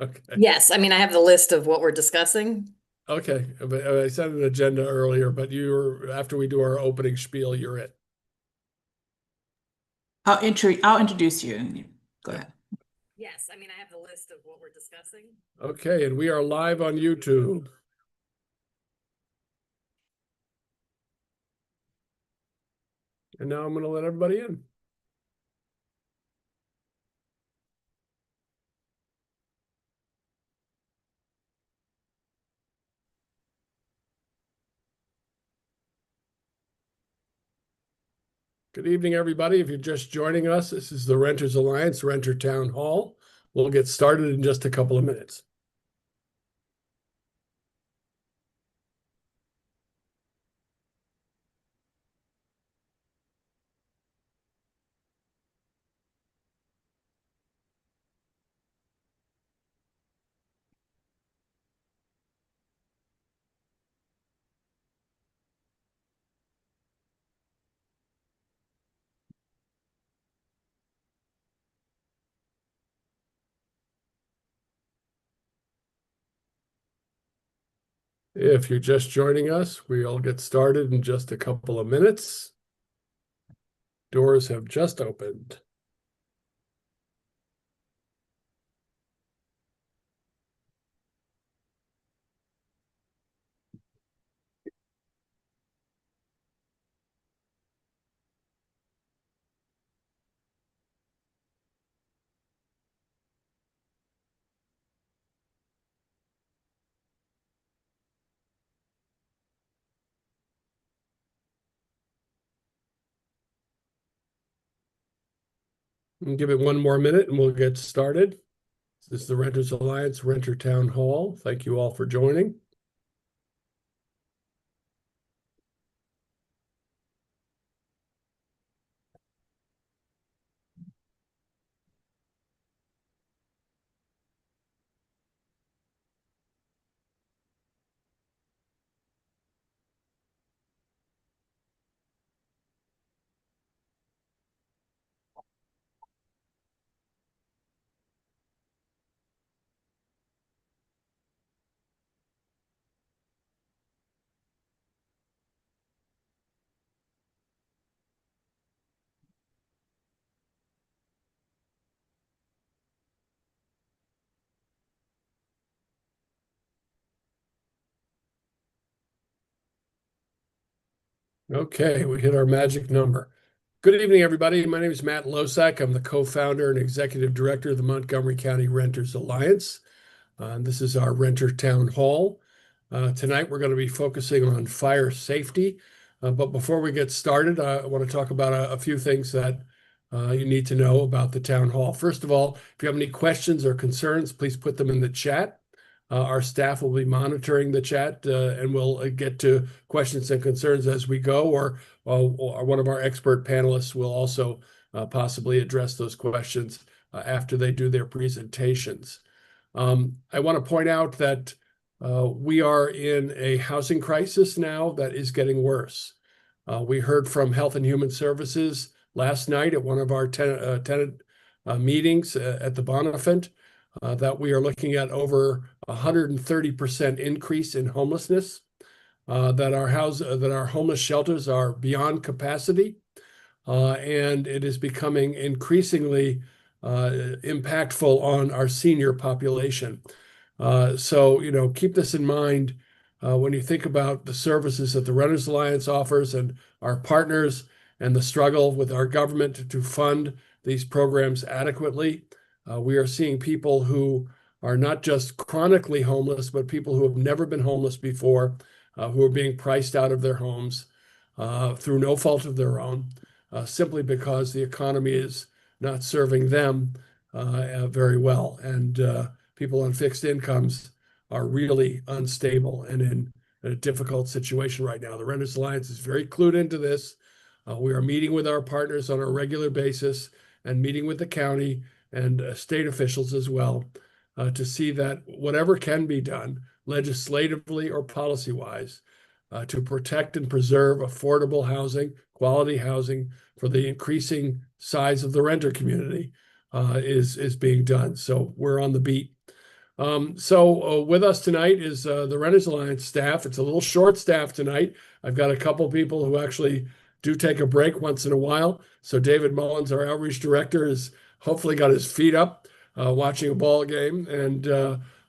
Okay. Yes, I mean, I have the list of what we're discussing. Okay. But I sent an agenda earlier, but you're after we do our opening spiel, you're it. I'll introduce you and go Yep. ahead. Yes, I mean, I have the list of what we're discussing. Okay, and we are live on YouTube. And now I'm going to let everybody in. Good evening, everybody. If you're just joining us, this is the Renters Alliance Renter Town Hall. We'll get started in just a couple of minutes. If you're just joining us, we'll get started in just a couple of minutes. Doors have just opened. And give it one more minute and we'll get started. This is the Renters Alliance Renter Town Hall. Thank you all for joining. Okay, we hit our magic number. Good evening, everybody. My name is Matt Losack. I'm the co-founder and executive director of the Montgomery County Renters Alliance. And this is our Renter Town Hall. Tonight, we're going to be focusing on fire safety. But before we get started, I want to talk about a few things that you need to know about the town hall. First of all, if you have any questions or concerns, please put them in the chat. Our staff will be monitoring the chat and we'll get to questions and concerns as we go, or one of our expert panelists will also possibly address those questions after they do their presentations. I want to point out that we are in a housing crisis now that is getting worse. We heard from Health and Human Services last night at one of our tenant meetings at the Bonifant that we are looking at over 130% increase in homelessness, that our homeless shelters are beyond capacity, and it is becoming increasingly impactful on our senior population. So, keep this in mind when you think about the services that the Renters Alliance offers and our partners and the struggle with our government to fund these programs adequately. We are seeing people who are not just chronically homeless, but people who have never been homeless before, who are being priced out of their homes through no fault of their own, simply because the economy is not serving them very well. And people on fixed incomes are really unstable and in a difficult situation right now. The Renters Alliance is very clued into this. We are meeting with our partners on a regular basis and meeting with the county and state officials as well to see that whatever can be done legislatively or policy-wise to protect and preserve affordable housing, quality housing for the increasing size of the renter community is being done. So we're on the beat. With us tonight is the Renters Alliance staff. It's a little short staff tonight. I've got a couple people who actually do take a break once in a while. So David Mullins, our outreach director, has hopefully got his feet up watching a ball game. And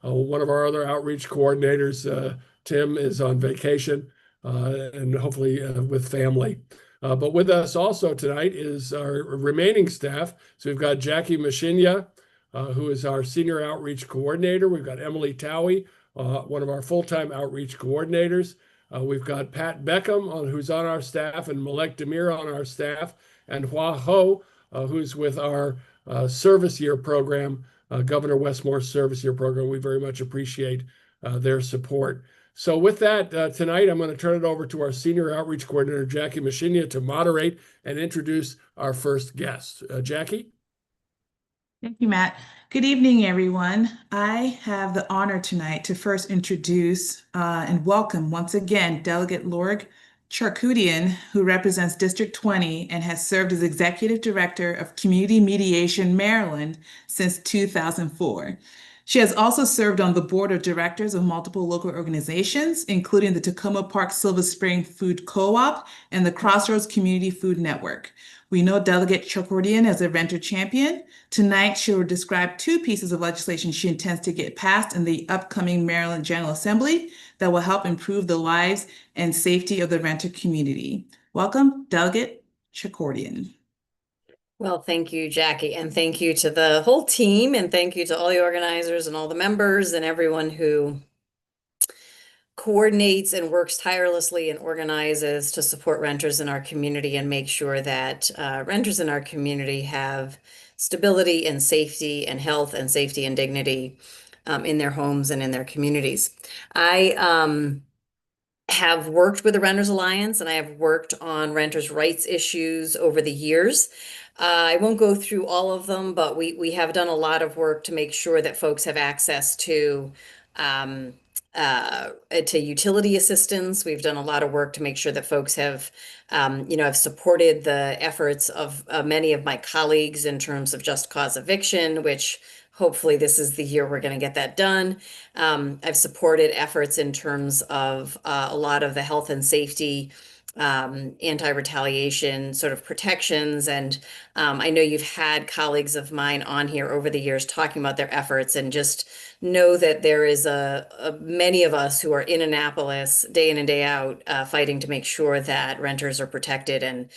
one of our other outreach coordinators, Tim, is on vacation and hopefully with family. But with us also tonight is our remaining staff. So we've got Jackie Mashinya, who is our senior outreach coordinator. We've got Emily Towie, one of our full-time outreach coordinators. We've got Pat Beckham, who's on our staff, and Malek Demir on our staff, and Hua Ho, who's with our service year program, Governor Westmore's service year program. We very much appreciate their support. So with that, tonight I'm going to turn it over to our senior outreach coordinator, Jackie Mashinya, to moderate and introduce our first guest. Jackie? Thank you, Matt. Good evening, everyone. I have the honor tonight to first introduce and welcome once again Delegate Lorg Charkoudian, who represents District 20 and has served as Executive Director of Community Mediation Maryland since 2004. She has also served on the board of directors of multiple local organizations, including the Tacoma Park Silver Spring Food Co-op and the Crossroads Community Food Network. We know Delegate Charkoudian as a renter champion. Tonight, she will describe two pieces of legislation she intends to get passed in the upcoming Maryland General Assembly that will help improve the lives and safety of the renter community. Welcome, Delegate Charkoudian. Well, thank you, Jackie, and thank you to the whole team, and thank you to all the organizers and all the members and everyone who coordinates and works tirelessly and organizes to support renters in our community and make sure that renters in our community have stability and safety and health and safety and dignity in their homes and in their communities. I have worked with the Renters Alliance, and I have worked on renters' rights issues over the years. I won't go through all of them, but we have done a lot of work to make sure that folks have access to utility assistance. We've done a lot of work to make sure that folks have, have supported the efforts of many of my colleagues in terms of just cause eviction, which hopefully this is the year we're going to get that done. I've supported efforts in terms of a lot of the health and safety anti-retaliation sort of protections. And I know you've had colleagues of mine on here over the years talking about their efforts, and just know that there is many of us who are in Annapolis day in and day out fighting to make sure that renters are protected and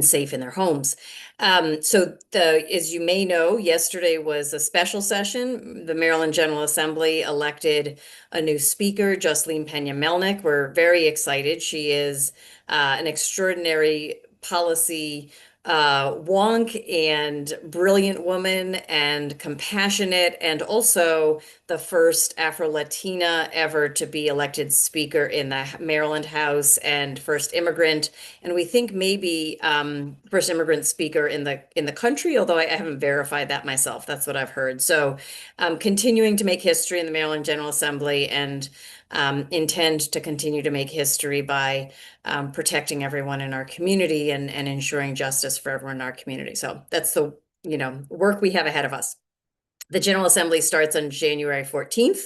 safe in their homes. As you may know, yesterday was a special session. The Maryland General Assembly elected a new speaker, Jocelyn Pena-Melnick. We're very excited. She is an extraordinary policy wonk and brilliant woman, and compassionate, and also the first Afro-Latina ever to be elected speaker in the Maryland House, and first immigrant, and we think maybe first immigrant speaker in the country, although I haven't verified that myself. That's what I've heard. So continuing to make history in the Maryland General Assembly, and intend to continue to make history by protecting everyone in our community and ensuring justice for everyone in our community. So that's the work we have ahead of us. The General Assembly starts on January 14th.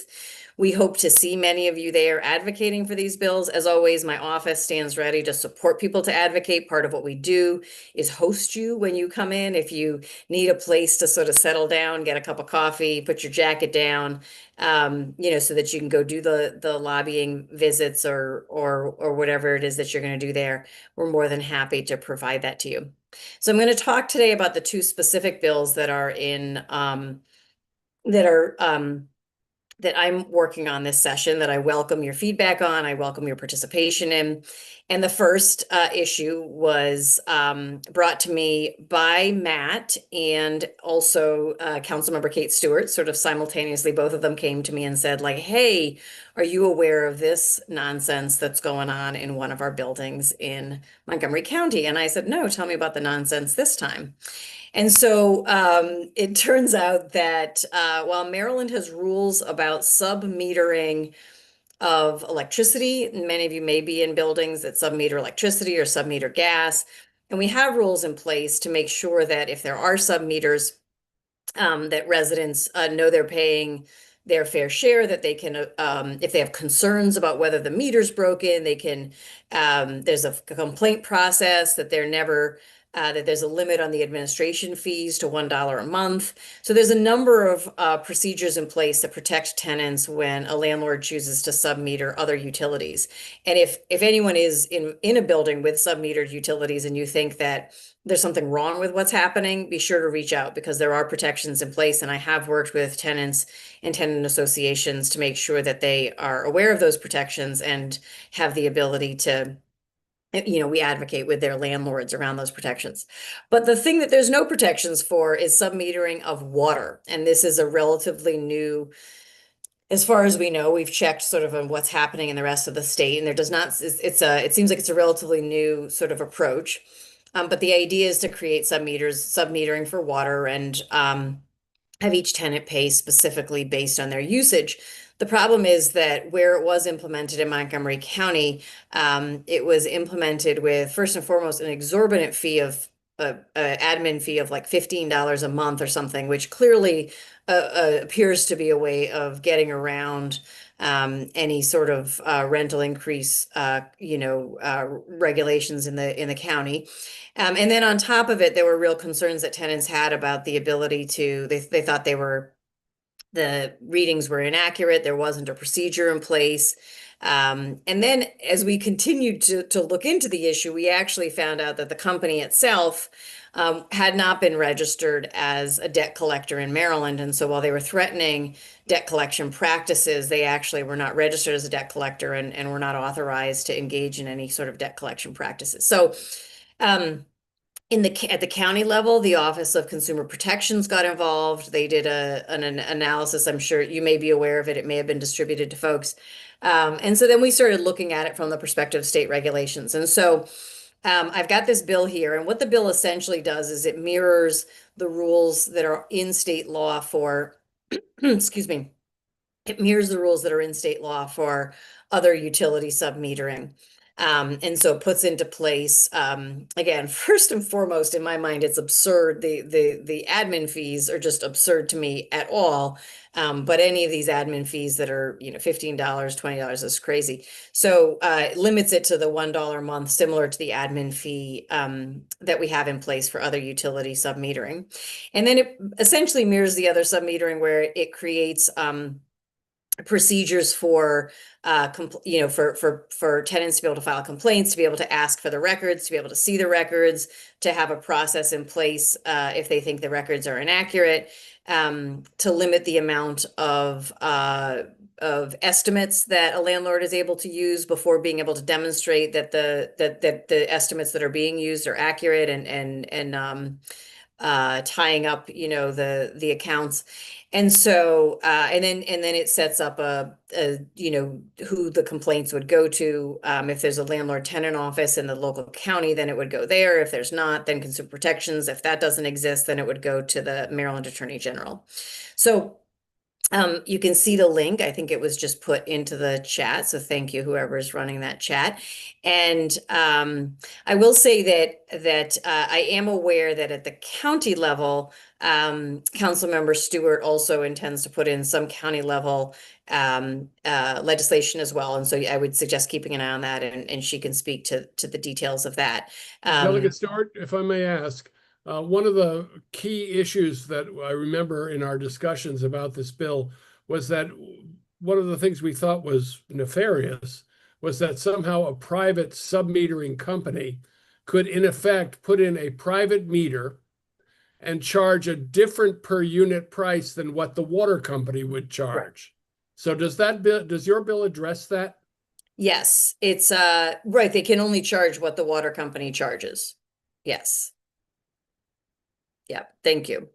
We hope to see many of you there advocating for these bills. As always, my office stands ready to support people to advocate. Part of what we do is host you when you come in. If you need a place to sort of settle down, get a cup of coffee, put your jacket down, so that you can go do the lobbying visits or whatever it is that you're going to do there, we're more than happy to provide that to you. So I'm going to talk today about the two specific bills that are that I'm working on this session, that I welcome your feedback on, I welcome your participation in. And the first issue was brought to me by Matt and also Councilmember Kate Stewart. Sort of simultaneously, both of them came to me and said, like, hey, are you aware of this nonsense that's going on in one of our buildings in Montgomery County? And I said, no, tell me about the nonsense this time. And so it turns out that while Maryland has rules about sub-metering of electricity, many of you may be in buildings that sub-meter electricity or sub-meter gas, and we have rules in place to make sure that if there are sub-meters, that residents know they're paying their fair share, that they can, if they have concerns about whether the meter's broken, they can, there's a complaint process, that they're never, that there's a limit on the administration fees to $1 a month. So there's a number of procedures in place that protect tenants when a landlord chooses to submeter other utilities. And if anyone is in a building with submetered utilities and you think that there's something wrong with what's happening, be sure to reach out, because there are protections in place. And I have worked with tenants and tenant associations to make sure that they are aware of those protections and have the ability to, we advocate with their landlords around those protections. But the thing that there's no protections for is submetering of water. And this is a relatively new, as far as we know, we've checked sort of on what's happening in the rest of the state, and there does not, it seems like it's a relatively new sort of approach. But the idea is to create submetering for water, and have each tenant pay specifically based on their usage. The problem is that where it was implemented in Montgomery County, it was implemented with, first and foremost, an exorbitant fee of admin fee of like $15 a month or something, which clearly appears to be a way of getting around any sort of rental increase, regulations in the county. And then on top of it, there were real concerns that tenants had about the ability to, they thought the readings were inaccurate. There wasn't a procedure in place. And then as we continued to look into the issue, we actually found out that the company itself had not been registered as a debt collector in Maryland. And so while they were threatening debt collection practices, they actually were not registered as a debt collector and were not authorized to engage in any sort of debt collection practices. So at the county level, the Office of Consumer Protections got involved. They did an analysis. I'm sure you may be aware of it. It may have been distributed to folks. And so then we started looking at it from the perspective of state regulations. And so I've got this bill here, and what the bill essentially does is it mirrors the rules that are in state law for, excuse me, it mirrors the rules that are in state law for other utility submetering. And so it puts into place, again, first and foremost, in my mind, it's absurd. The admin fees are just absurd to me at all. But any of these admin fees that are, $15, $20 is crazy. So it limits it to the $1 a month, similar to the admin fee that we have in place for other utility submetering. And then it essentially mirrors the other submetering, where it creates procedures for for tenants to be able to file complaints, to be able to ask for the records, to be able to see the records, to have a process in place if they think the records are inaccurate, to limit the amount of estimates that a landlord is able to use before being able to demonstrate that the estimates that are being used are accurate, and tying up the accounts. And so and then it sets up who the complaints would go to. If there's a landlord tenant office in the local county, then it would go there. If there's not, then Consumer Protections. If that doesn't exist, then it would go to the Maryland Attorney General. So you can see the link. I think it was just put into the chat. So thank you, whoever is running that chat. And I will say that I am aware that at the county level, Councilmember Stewart also intends to put in some county level legislation as well. And so I would suggest keeping an eye on that, and she can speak to the details of that. Delegate Stewart, if I may ask, one of the key issues that I remember in our discussions about this bill was that one of the things we thought was nefarious was that somehow a private submetering company could, in effect, put in a private meter and charge a different per unit price than what the water company would charge. Right. So does your bill address that? Yes, it's right. They can only charge what the water company charges. Yes. Yeah, thank you.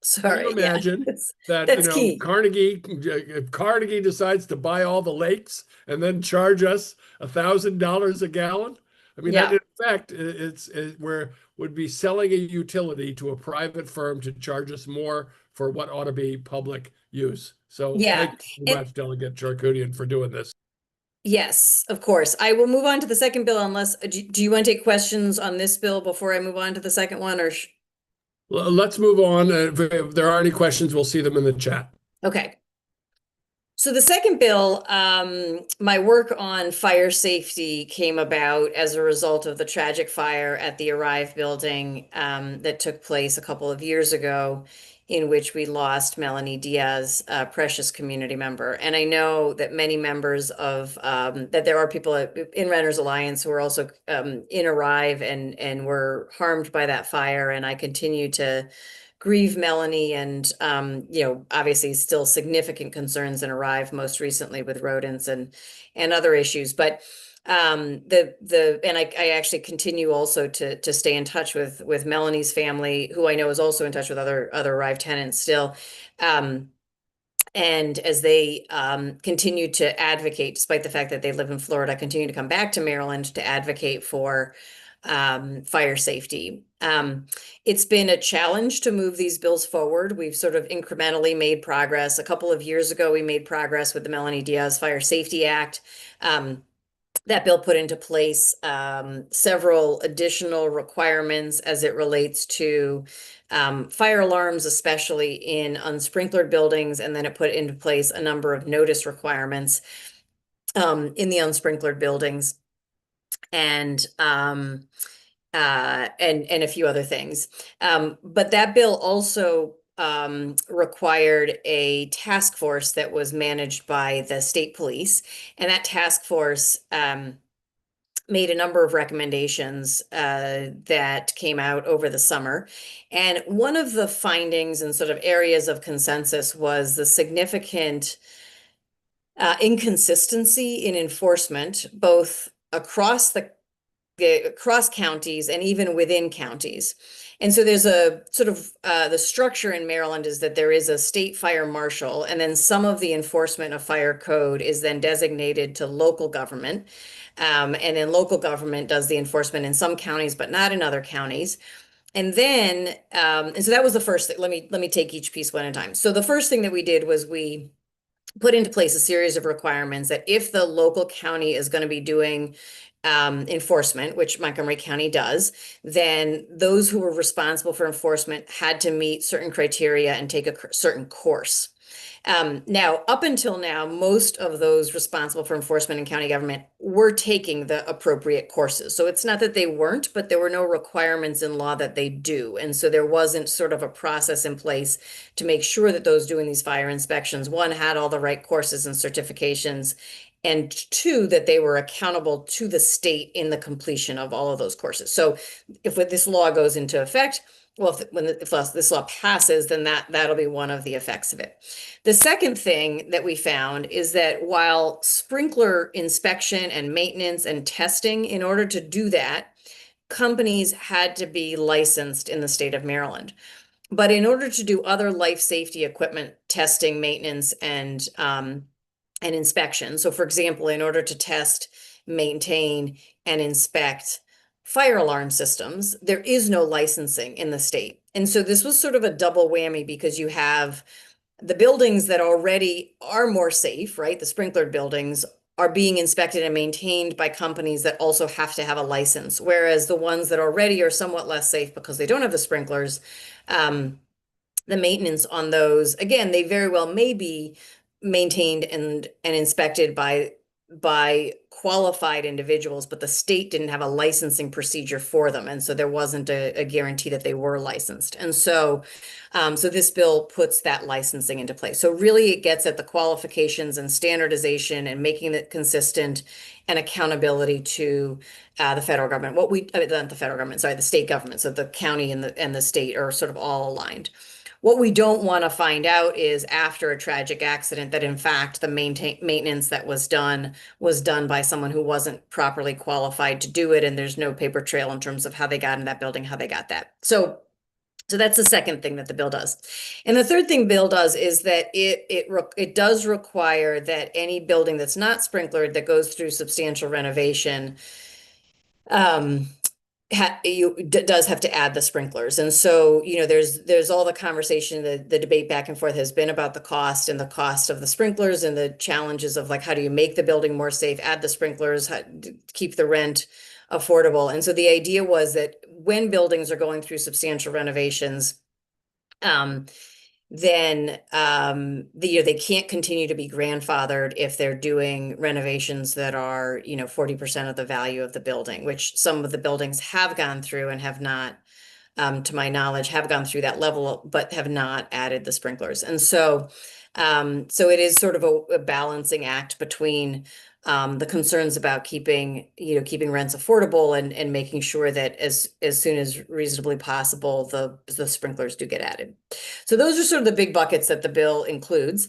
Sorry. Can you imagine that that's key. If Carnegie decides to buy all the lakes and then charge us $1,000 a gallon? I mean, that in fact, would be selling a utility to a private firm to charge us more for what ought to be public use. So thank you very much, Delegate Charkoudian, for doing this. Yes, of course. I will move on to the second bill unless, do you want to take questions on this bill before I move on to the second one, or? Let's move on. If there are any questions, we'll see them in the chat. Okay. So the second bill, my work on fire safety came about as a result of the tragic fire at the Arrive building that took place a couple of years ago, in which we lost Melanie Diaz, a precious community member. And I know that many members of that there are people in Renters Alliance who are also in Arrive and were harmed by that fire. And I continue to grieve Melanie and obviously still significant concerns in Arrive, most recently with rodents and other issues. But I actually continue also to stay in touch with Melanie's family, who I know is also in touch with other Arrive tenants still. And as they continue to advocate, despite the fact that they live in Florida, continue to come back to Maryland to advocate for fire safety. It's been a challenge to move these bills forward. We've sort of incrementally made progress. A couple of years ago, we made progress with the Melanie Diaz Fire Safety Act. That bill put into place several additional requirements as it relates to fire alarms, especially in unsprinklered buildings, and then it put into place a number of notice requirements in the unsprinklered buildings. And a few other things. But that bill also required a task force that was managed by the state police. And that task force made a number of recommendations that came out over the summer. And one of the findings and sort of areas of consensus was the significant inconsistency in enforcement, both across counties and even within counties. And so there's a sort of the structure in Maryland is that there is a state fire marshal, and then some of the enforcement of fire code is then designated to local government. And then local government does the enforcement in some counties, but not in other counties. And then, and so that was the first thing. Let me take each piece one at a time. So the first thing that we did was we put into place a series of requirements that if the local county is going to be doing enforcement, which Montgomery County does, then those who were responsible for enforcement had to meet certain criteria and take a certain course. Now, up until now, most of those responsible for enforcement in county government were taking the appropriate courses. So it's not that they weren't, but there were no requirements in law that they do. And so there wasn't sort of a process in place to make sure that those doing these fire inspections, one, had all the right courses and certifications, and two, that they were accountable to the state in the completion of all of those courses. So if this law goes into effect, well, if this law passes, then that'll be one of the effects of it. The second thing that we found is that while sprinkler inspection and maintenance and testing, in order to do that, companies had to be licensed in the state of Maryland. But in order to do other life safety equipment testing, maintenance, and inspection, so for example, in order to test, maintain, and inspect fire alarm systems, there is no licensing in the state. And so this was sort of a double whammy, because you have the buildings that already are more safe, right? The sprinklered buildings are being inspected and maintained by companies that also have to have a license, whereas the ones that already are somewhat less safe because they don't have the sprinklers, the maintenance on those, again, they very well may be maintained and inspected by qualified individuals, but the state didn't have a licensing procedure for them. And so there wasn't a guarantee that they were licensed. And so, so this bill puts that licensing into place. So really it gets at the qualifications and standardization and making it consistent and accountability to the federal government. Not the federal government, sorry, the state government. So the county and the state are sort of all aligned. What we don't want to find out is after a tragic accident that in fact the maintenance that was done by someone who wasn't properly qualified to do it, and there's no paper trail in terms of how they got in that building, how they got that. So that's the second thing that the bill does. And the third thing bill does is that it does require that any building that's not sprinklered that goes through substantial renovation does have to add the sprinklers. And so, there's all the conversation, the debate back and forth has been about the cost of the sprinklers and the challenges of like, how do you make the building more safe, add the sprinklers, keep the rent affordable. And so the idea was that when buildings are going through substantial renovations, then they can't continue to be grandfathered if they're doing renovations that are, 40% of the value of the building, which some of the buildings have gone through and have not, to my knowledge, have gone through that level, but have not added the sprinklers. And so it is sort of a balancing act between the concerns about keeping rents affordable and making sure that as soon as reasonably possible, the sprinklers do get added. So those are sort of the big buckets that the bill includes.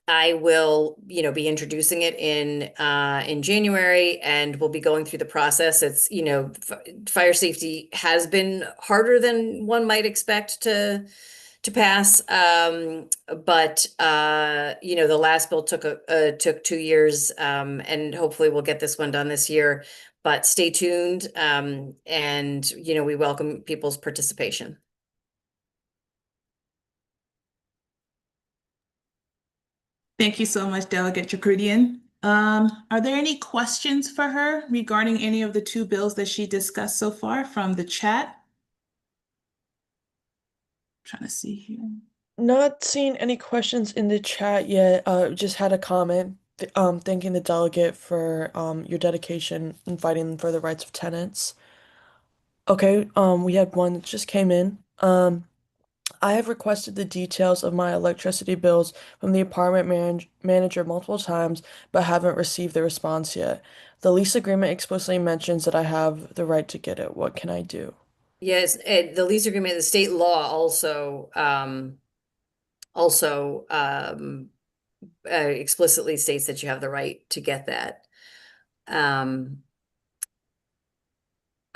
I will, be introducing it in January, and we'll be going through the process. It's, fire safety has been harder than one might expect to pass. But the last bill took 2 years, and hopefully we'll get this one done this year. But stay tuned, and we welcome people's participation. Thank you so much, Delegate Cherkoudian. Are there any questions for her regarding any of the two bills that she discussed so far from the chat? Trying to see here. Not seeing any questions in the chat yet. Just had a comment. Thanking the delegate for your dedication in fighting for the rights of tenants. Okay, we had one that just came in. I have requested the details of my electricity bills from the apartment manager multiple times, but haven't received the response yet. The lease agreement explicitly mentions that I have the right to get it. What can I do? Yes, the lease agreement, the state law also explicitly states that you have the right to get that.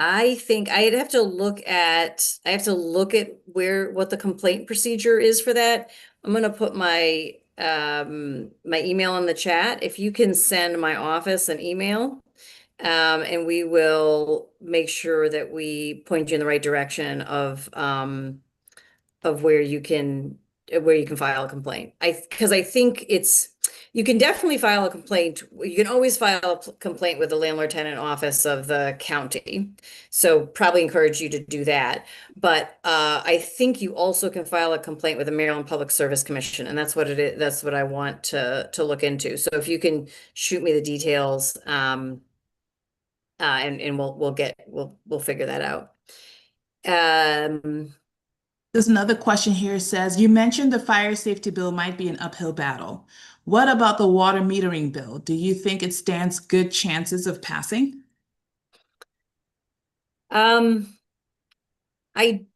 I think I have to look at what the complaint procedure is for that. I'm gonna put my my email in the chat. If you can send my office an email, and we will make sure that we point you in the right direction of where you can file a complaint. Because I think you can definitely file a complaint. You can always file a complaint with the landlord tenant office of the county. So probably encourage you to do that. But I think you also can file a complaint with the Maryland Public Service Commission, and that's what it is. That's what I want to look into. So if you can shoot me the details, and we'll figure that out. There's another question here. It says, you mentioned the fire safety bill might be an uphill battle. What about the water metering bill? Do you think it stands good chances of passing? I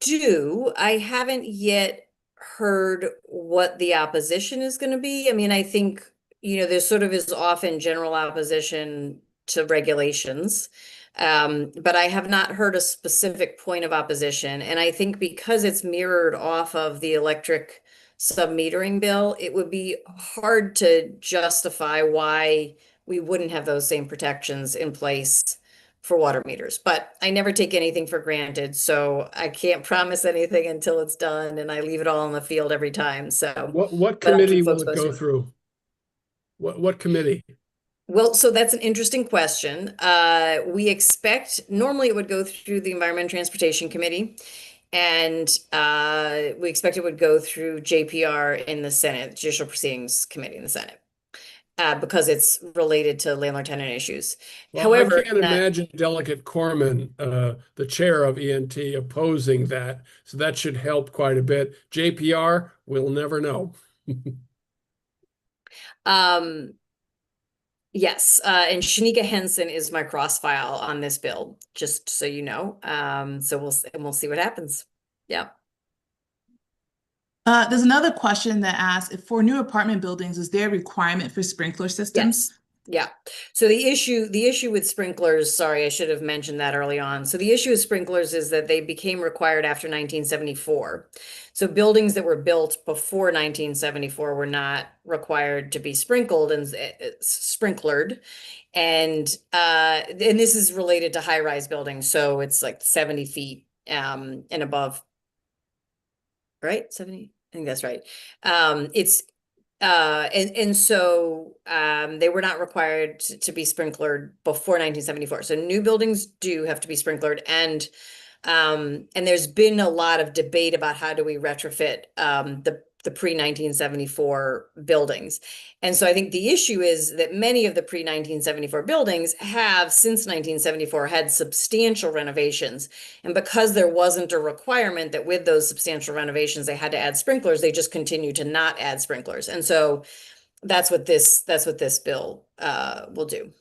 do. I haven't yet heard what the opposition is going to be. I mean, I think, there sort of is often general opposition to regulations. But I have not heard a specific point of opposition. And I think because it's mirrored off of the electric sub-metering bill, it would be hard to justify why we wouldn't have those same protections in place for water meters. But I never take anything for granted, so I can't promise anything until it's done, and I leave it all in the field every time. So What but I'll keep committee will folks it go posted. through? What committee? Well, so that's an interesting question. We expect normally it would go through the Environment and Transportation Committee, and we expect it would go through JPR in the Senate, Judicial Proceedings Committee in the Senate, because it's related to landlord tenant issues. Well, However, I can't imagine Delegate Corman, the chair of ENT, opposing that. So that should help quite a bit. JPR, we'll never know. Yes, and Shanika Henson is my cross-file on this bill, just so you know. So we'll see what happens. Yeah. There's another question that asks, if for new apartment buildings, is there a requirement for sprinkler systems? Yes. Yeah. So the issue with sprinklers, sorry, I should have mentioned that early on. So the issue with sprinklers is that they became required after 1974. So buildings that were built before 1974 were not required to be sprinkled and sprinklered. And this is related to high-rise buildings. So it's like 70 feet and above. Right? 70? I think that's right. It's And so they were not required to be sprinklered before 1974. So new buildings do have to be sprinklered, and there's been a lot of debate about how do we retrofit the pre-1974 buildings. And so I think the issue is that many of the pre-1974 buildings have since 1974 had substantial renovations. And because there wasn't a requirement that with those substantial renovations they had to add sprinklers, they just continue to not add sprinklers. And so that's what this bill will do.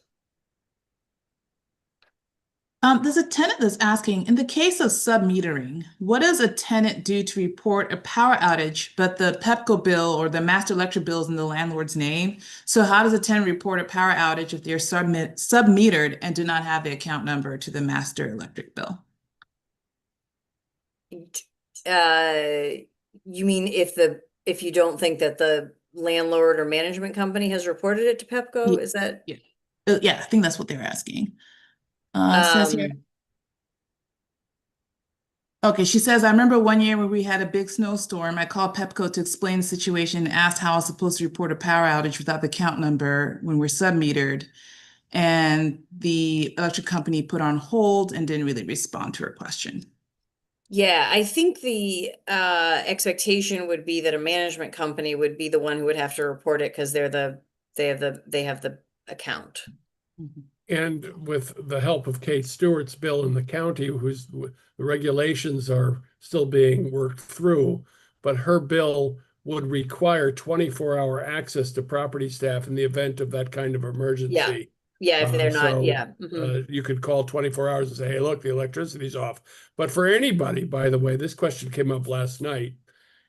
There's a tenant that's asking, in the case of submetering, what does a tenant do to report a power outage, but the Pepco bill or the master electric bill is in the landlord's name? So how does a tenant report a power outage if they're submetered and do not have the account number to the master electric bill? You mean if you don't think that the landlord or management company has reported it to Pepco? Is that? Yeah, I think that's what they're asking. It says here. Okay, she says, I remember one year when we had a big snowstorm, I called Pepco to explain the situation and asked how I was supposed to report a power outage without the account number when we're submetered. And the electric company put on hold and didn't really respond to her question. Yeah, I think the expectation would be that a management company would be the one who would have to report it because they have the account. And with the help of Kate Stewart's bill in the county, the regulations are still being worked through, but her bill would require 24-hour access to property staff in the event of that kind of emergency. Yeah, if they're not, So, yeah. You could call 24 hours and say, hey, look, the electricity's off. But for anybody, by the way, this question came up last night.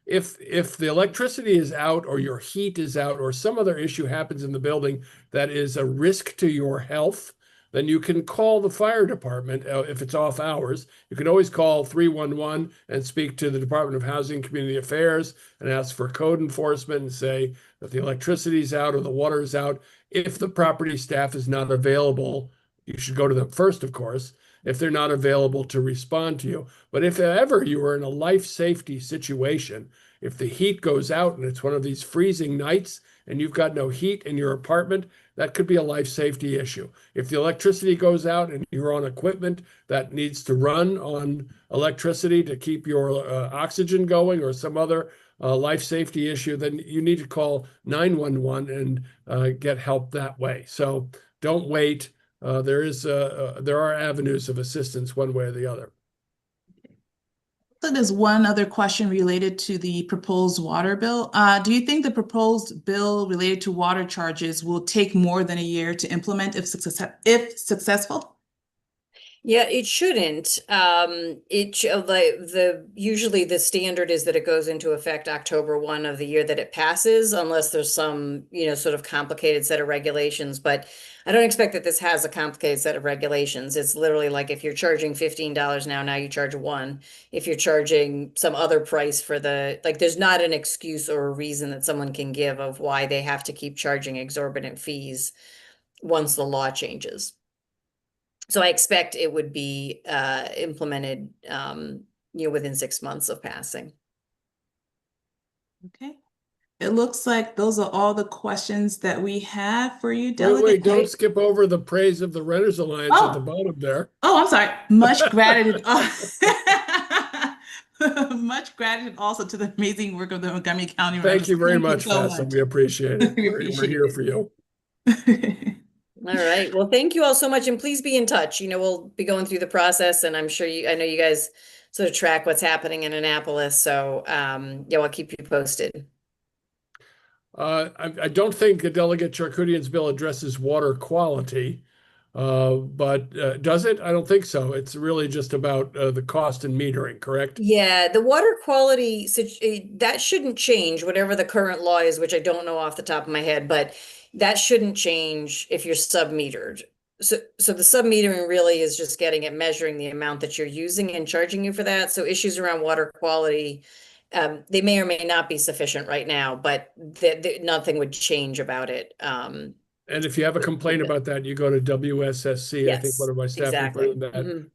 If the electricity is out or your heat is out or some other issue happens in the building that is a risk to your health, then you can call the fire department if it's off hours. You can always call 311 and speak to the Department of Housing and Community Affairs and ask for code enforcement and say that the electricity is out or the water is out. If the property staff is not available, you should go to them first, of course, if they're not available to respond to you. But if ever you are in a life safety situation, if the heat goes out and it's one of these freezing nights and you've got no heat in your apartment, that could be a life safety issue. If the electricity goes out and you're on equipment that needs to run on electricity to keep your oxygen going or some other life safety issue, then you need to call 911 and get help that way. So don't wait. There are avenues of assistance one way or the other. So there's one other question related to the proposed water bill. Do you think the proposed bill related to water charges will take more than a year to implement if successful? Yeah, it shouldn't. Usually the standard is that it goes into effect October 1 of the year that it passes, unless there's some, sort of complicated set of regulations. But I don't expect that this has a complicated set of regulations. It's literally like if you're charging $15 now you charge $1. If you're charging some other price for there's not an excuse or a reason that someone can give of why they have to keep charging exorbitant fees once the law changes. So I expect it would be implemented, within 6 months of passing. Okay. It looks like those are all the questions that we have for you, Delegate. Wait, don't skip over the praise of the Renters Alliance at the bottom there. Oh, I'm sorry. Much gratitude. Much gratitude also to the amazing work of the Montgomery County. Thank you very much, Vanessa. We appreciate it. We're here for you. All right. Well, thank you all so much. And please be in touch. We'll be going through the process, and I know you guys sort of track what's happening in Annapolis. So I'll keep you posted. I don't think Delegate Charkoudian's bill addresses water quality, but does it? I don't think so. It's really just about the cost and metering, correct? Yeah, the water quality, that shouldn't change, whatever the current law is, which I don't know off the top of my head, but that shouldn't change if you're submetered. So the submetering really is just measuring the amount that you're using and charging you for that. So issues around water quality, they may or may not be sufficient right now, but nothing would change about it. And if you have a complaint about that, you go to WSSC. Yes, I think one of my staff exactly.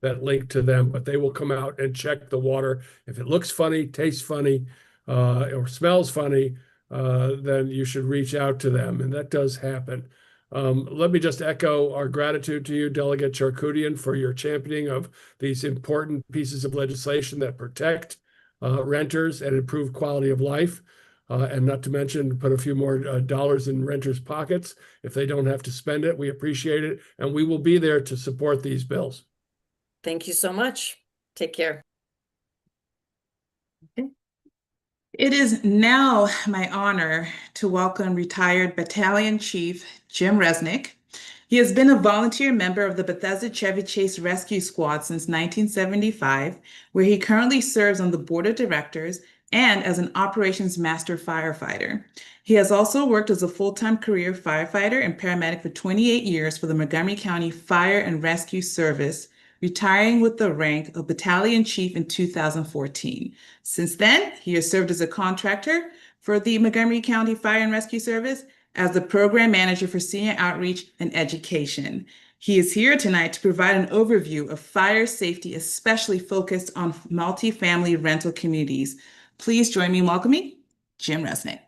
that link to them, but they will come out and check the water. If it looks funny, tastes funny, or smells funny, then you should reach out to them, and that does happen. Let me just echo our gratitude to you, Delegate Charkoudian, for your championing of these important pieces of legislation that protect renters and improve quality of life. And not to mention, put a few more dollars in renters' pockets if they don't have to spend it. We appreciate it, and we will be there to support these bills. Thank you so much. Take care. It is now my honor to welcome retired Battalion Chief Jim Resnick. He has been a volunteer member of the Bethesda Chevy Chase Rescue Squad since 1975, where he currently serves on the board of directors and as an operations master firefighter. He has also worked as a full-time career firefighter and paramedic for 28 years for the Montgomery County Fire and Rescue Service, retiring with the rank of Battalion Chief in 2014. Since then, he has served as a contractor for the Montgomery County Fire and Rescue Service as the program manager for senior outreach and education. He is here tonight to provide an overview of fire safety, especially focused on multifamily rental communities. Please join me in welcoming Jim Resnick.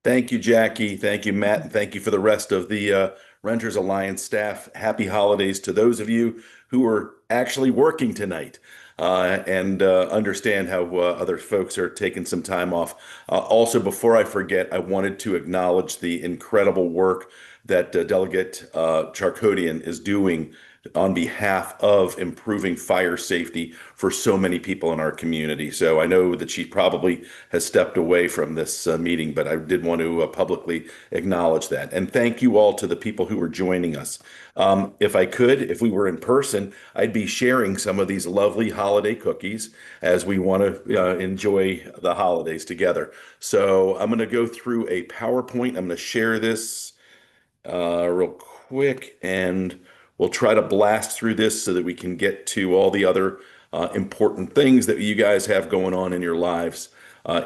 Thank you, Jackie. Thank you, Matt. And thank you for the rest of the Renters Alliance staff. Happy holidays to those of you who are actually working tonight and understand how other folks are taking some time off. Also, before I forget, I wanted to acknowledge the incredible work that Delegate Charkoudian is doing on behalf of improving fire safety for so many people in our community. So I know that she probably has stepped away from this meeting, but I did want to publicly acknowledge that. And thank you all to the people who are joining us. If we were in person, I'd be sharing some of these lovely holiday cookies as we want to enjoy the holidays together. So I'm going to go through a PowerPoint. I'm going to share this real quick, and we'll try to blast through this so that we can get to all the other important things that you guys have going on in your lives,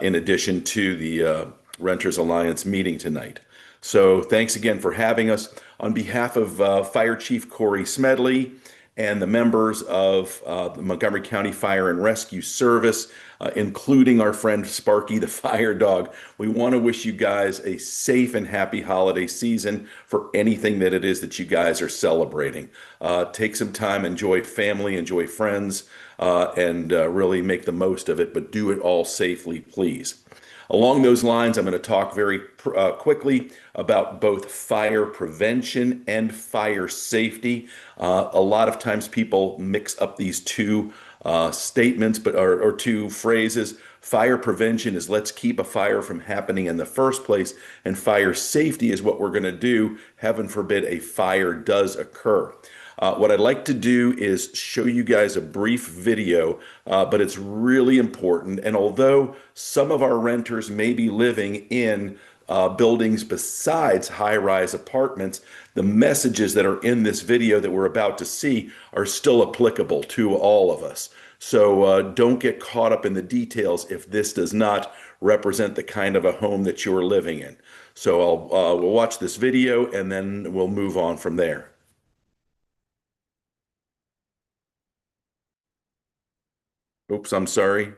in addition to the Renters Alliance meeting tonight. So thanks again for having us. On behalf of Fire Chief Corey Smedley and the members of the Montgomery County Fire and Rescue Service, including our friend Sparky the fire dog, we want to wish you guys a safe and happy holiday season for anything that it is that you guys are celebrating. Take some time, enjoy family, enjoy friends, and really make the most of it, but do it all safely, please. Along those lines, I'm going to talk very quickly about both fire prevention and fire safety. A lot of times people mix up these two statements, or two phrases. Fire prevention is let's keep a fire from happening in the first place, and fire safety is what we're going to do, heaven forbid a fire does occur. What I'd like to do is show you guys a brief video, but it's really important. And although some of our renters may be living in buildings besides high-rise apartments, the messages that are in this video that we're about to see are still applicable to all of us. So don't get caught up in the details if this does not represent the kind of a home that you're living in. So we'll watch this video and then we'll move on from there. Oops, I'm sorry.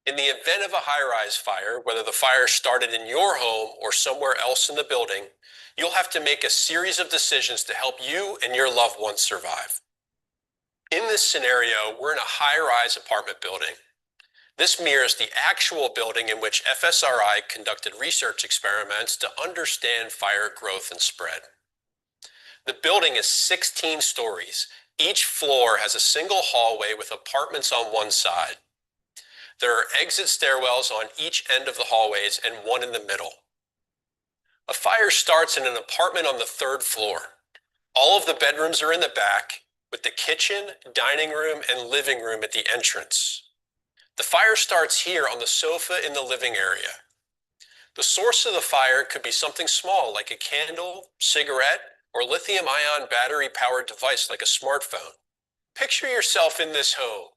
In the event of a high-rise fire, whether the fire started in your home or somewhere else in the building, you'll have to make a series of decisions to help you and your loved ones survive. In this scenario, we're in a high-rise apartment building. This mirrors the actual building in which FSRI conducted research experiments to understand fire growth and spread. The building is 16 stories. Each floor has a single hallway with apartments on one side. There are exit stairwells on each end of the hallways and one in the middle. A fire starts in an apartment on the 3rd floor. All of the bedrooms are in the back, with the kitchen, dining room, and living room at the entrance. The fire starts here on the sofa in the living area. The source of the fire could be something small like a candle, cigarette, or lithium-ion battery-powered device like a smartphone. Picture yourself in this home.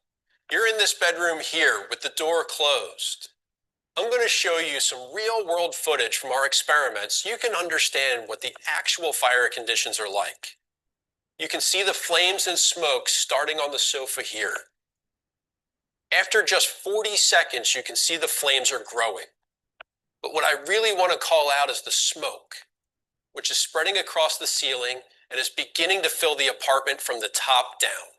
You're in this bedroom here with the door closed. I'm going to show you some real-world footage from our experiments so you can understand what the actual fire conditions are like. You can see the flames and smoke starting on the sofa here. After just 40 seconds, you can see the flames are growing. But what I really want to call out is the smoke, which is spreading across the ceiling and is beginning to fill the apartment from the top down.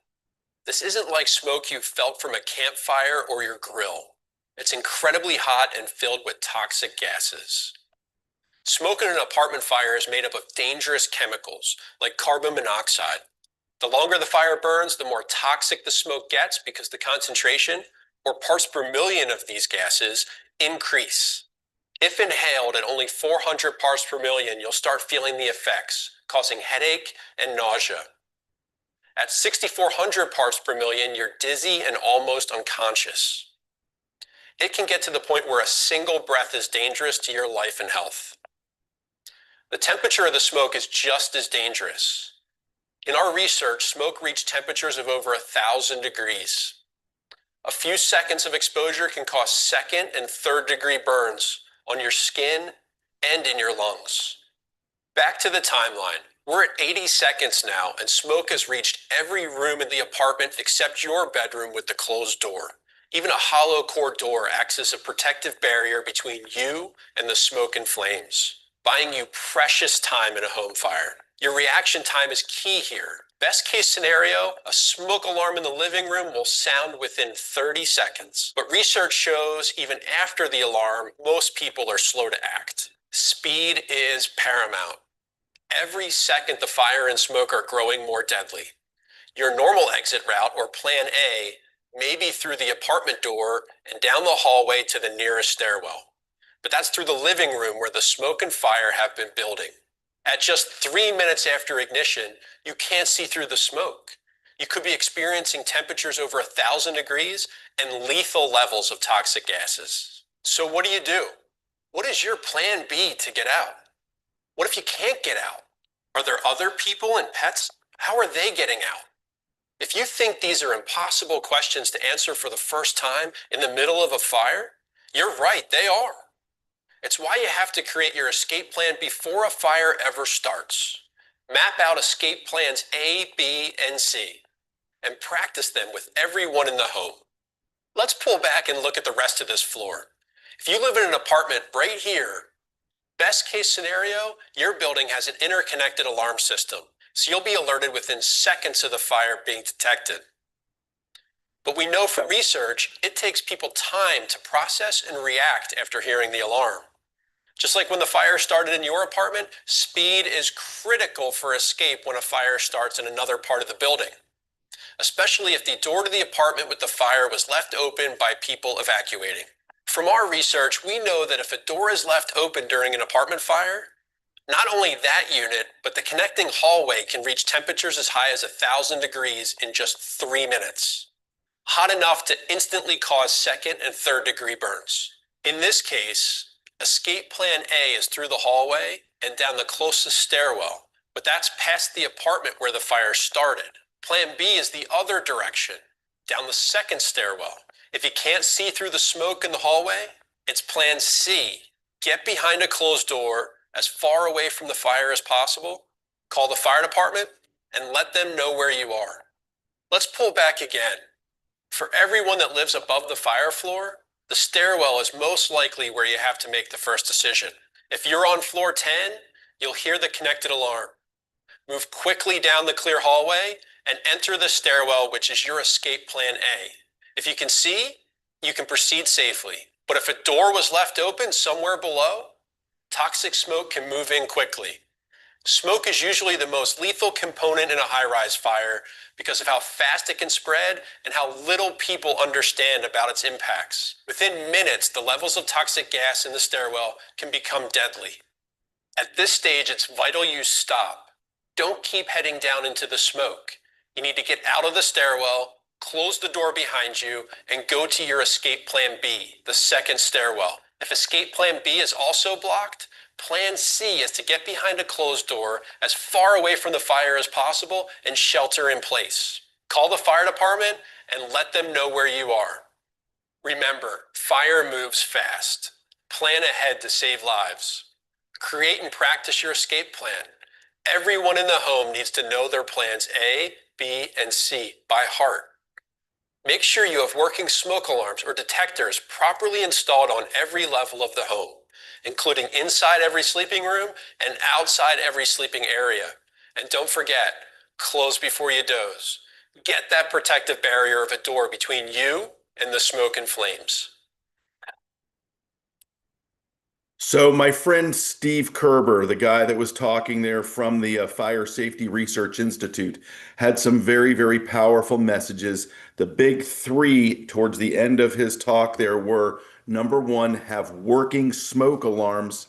This isn't like smoke you felt from a campfire or your grill. It's incredibly hot and filled with toxic gases. Smoke in an apartment fire is made up of dangerous chemicals like carbon monoxide. The longer the fire burns, the more toxic the smoke gets because the concentration, or parts per million of these gases, increase. If inhaled at only 400 parts per million, you'll start feeling the effects, causing headache and nausea. At 6,400 parts per million, you're dizzy and almost unconscious. It can get to the point where a single breath is dangerous to your life and health. The temperature of the smoke is just as dangerous. In our research, smoke reached temperatures of over 1,000 degrees. A few seconds of exposure can cause second and third degree burns on your skin and in your lungs. Back to the timeline. We're at 80 seconds now, and smoke has reached every room in the apartment except your bedroom with the closed door. Even a hollow core door acts as a protective barrier between you and the smoke and flames, buying you precious time in a home fire. Your reaction time is key here. Best case scenario, a smoke alarm in the living room will sound within 30 seconds. But research shows even after the alarm, most people are slow to act. Speed is paramount. Every second the fire and smoke are growing more deadly. Your normal exit route, or plan A, may be through the apartment door and down the hallway to the nearest stairwell. But that's through the living room where the smoke and fire have been building. At just 3 minutes after ignition, you can't see through the smoke. You could be experiencing temperatures over 1,000 degrees and lethal levels of toxic gases. So what do? What is your plan B to get out? What if you can't get out? Are there other people and pets? How are they getting out? If you think these are impossible questions to answer for the first time in the middle of a fire, you're right, they are. It's why you have to create your escape plan before a fire ever starts. Map out escape plans A, B, and C, and practice them with everyone in the home. Let's pull back and look at the rest of this floor. If you live in an apartment right here, best case scenario, your building has an interconnected alarm system, so you'll be alerted within seconds of the fire being detected. But we know from research, it takes people time to process and react after hearing the alarm. Just like when the fire started in your apartment, speed is critical for escape when a fire starts in another part of the building, especially if the door to the apartment with the fire was left open by people evacuating. From our research, we know that if a door is left open during an apartment fire, not only that unit, but the connecting hallway can reach temperatures as high as 1,000 degrees in just 3 minutes. Hot enough to instantly cause second and third degree burns. In this case, escape plan A is through the hallway and down the closest stairwell, but that's past the apartment where the fire started. Plan B is the other direction, down the second stairwell. If you can't see through the smoke in the hallway, it's plan C. Get behind a closed door as far away from the fire as possible, call the fire department, and let them know where you are. Let's pull back again. For everyone that lives above the fire floor, the stairwell is most likely where you have to make the first decision. If you're on floor 10, you'll hear the connected alarm. Move quickly down the clear hallway and enter the stairwell, which is your escape plan A. If you can see, you can proceed safely. But if a door was left open somewhere below, toxic smoke can move in quickly. Smoke is usually the most lethal component in a high-rise fire because of how fast it can spread and how little people understand about its impacts. Within minutes, the levels of toxic gas in the stairwell can become deadly. At this stage, it's vital you stop. Don't keep heading down into the smoke. You need to get out of the stairwell, close the door behind you, and go to your escape plan B, the second stairwell. If escape plan B is also blocked, plan C is to get behind a closed door as far away from the fire as possible and shelter in place. Call the fire department and let them know where you are. Remember, fire moves fast. Plan ahead to save lives. Create and practice your escape plan. Everyone in the home needs to know their plans A, B, and C by heart. Make sure you have working smoke alarms or detectors properly installed on every level of the home, including inside every sleeping room and outside every sleeping area. And don't forget, close before you doze. Get that protective barrier of a door between you and the smoke and flames. So my friend Steve Kerber, the guy that was talking there from the Fire Safety Research Institute, had some very, very powerful messages. The big three towards the end of his talk there were, number one, have working smoke alarms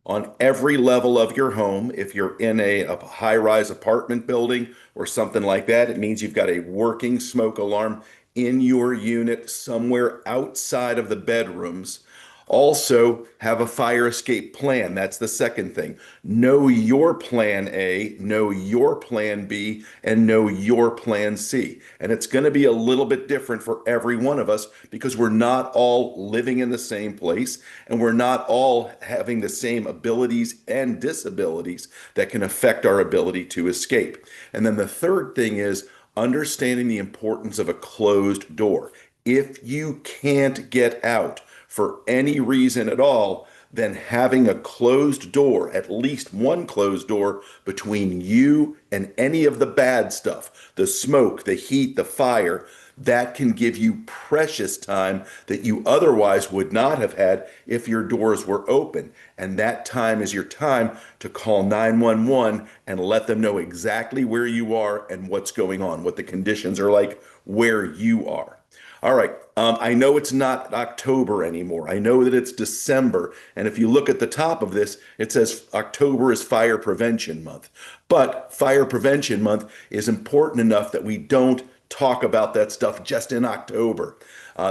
on every level of your home. If you're in a high-rise apartment building or something like that, it means you've got a working smoke alarm in your unit somewhere outside of the bedrooms. Also, have a fire escape plan. That's the second thing. Know your plan A, know your plan B, and know your plan C. And it's going to be a little bit different for every one of us because we're not all living in the same place and we're not all having the same abilities and disabilities that can affect our ability to escape. And then the third thing is understanding the importance of a closed door. If you can't get out for any reason at all, then having a closed door, at least one closed door between you and any of the bad stuff, the smoke, the heat, the fire, that can give you precious time that you otherwise would not have had if your doors were open. And that time is your time to call 911 and let them know exactly where you are and what's going on, what the conditions are like where you are. All right. I know it's not October anymore. I know that it's December. And if you look at the top of this, it says October is Fire Prevention Month. But Fire Prevention Month is important enough that we don't talk about that stuff just in October.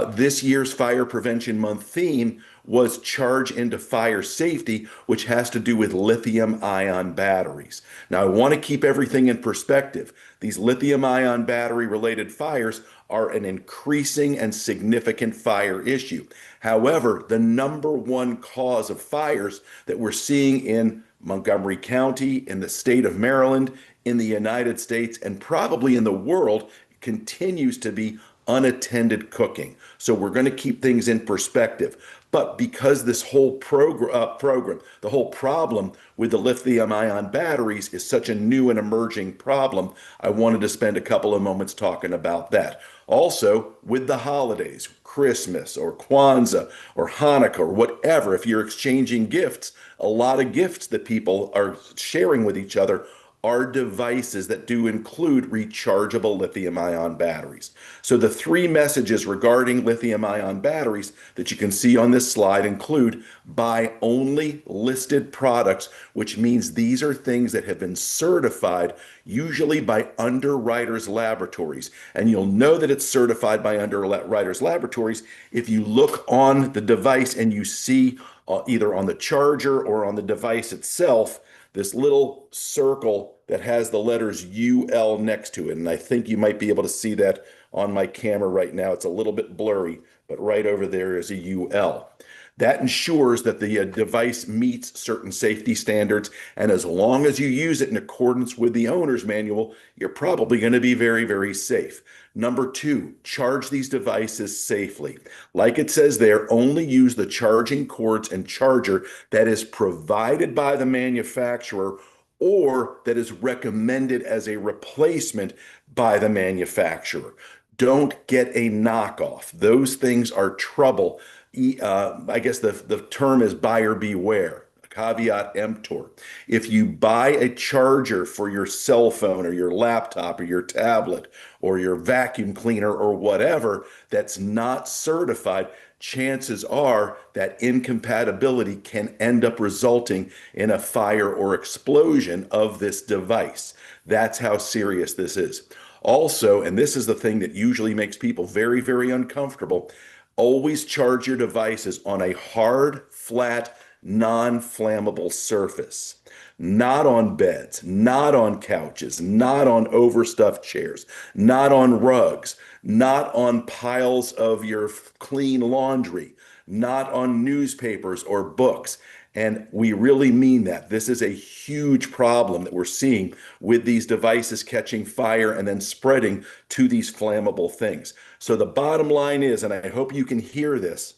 This year's Fire Prevention Month theme was Charge into Fire Safety, which has to do with lithium-ion batteries. Now, I want to keep everything in perspective. These lithium-ion battery-related fires are an increasing and significant fire issue. However, the number one cause of fires that we're seeing in Montgomery County, in the state of Maryland, in the United States, and probably in the world continues to be unattended cooking. So we're going to keep things in perspective. But because this whole program, the whole problem with the lithium-ion batteries is such a new and emerging problem, I wanted to spend a couple of moments talking about that. Also, with the holidays, Christmas or Kwanzaa or Hanukkah or whatever, if you're exchanging gifts, a lot of gifts that people are sharing with each other are devices that do include rechargeable lithium-ion batteries. So the three messages regarding lithium-ion batteries that you can see on this slide include buy only listed products, which means these are things that have been certified, usually by Underwriters Laboratories. And you'll know that it's certified by Underwriters Laboratories if you look on the device and you see either on the charger or on the device itself, this little circle that has the letters UL next to it. And I think you might be able to see that on my camera right now. It's a little bit blurry, but right over there is a UL. That ensures that the device meets certain safety standards. And as long as you use it in accordance with the owner's manual, you're probably going to be very, very safe. Number two, charge these devices safely. Like it says there, only use the charging cords and charger that is provided by the manufacturer or that is recommended as a replacement by the manufacturer. Don't get a knockoff. Those things are trouble. I guess the term is buyer beware. Caveat emptor. If you buy a charger for your cell phone or your laptop or your tablet or your vacuum cleaner or whatever that's not certified, chances are that incompatibility can end up resulting in a fire or explosion of this device. That's how serious this is. Also, and this is the thing that usually makes people very, very uncomfortable, always charge your devices on a hard, flat, non-flammable surface, not on beds, not on couches, not on overstuffed chairs, not on rugs. not on piles of your clean laundry, not on newspapers or books. And we really mean that. This is a huge problem that we're seeing with these devices catching fire and then spreading to these flammable things. So the bottom line is, and I hope you can hear this,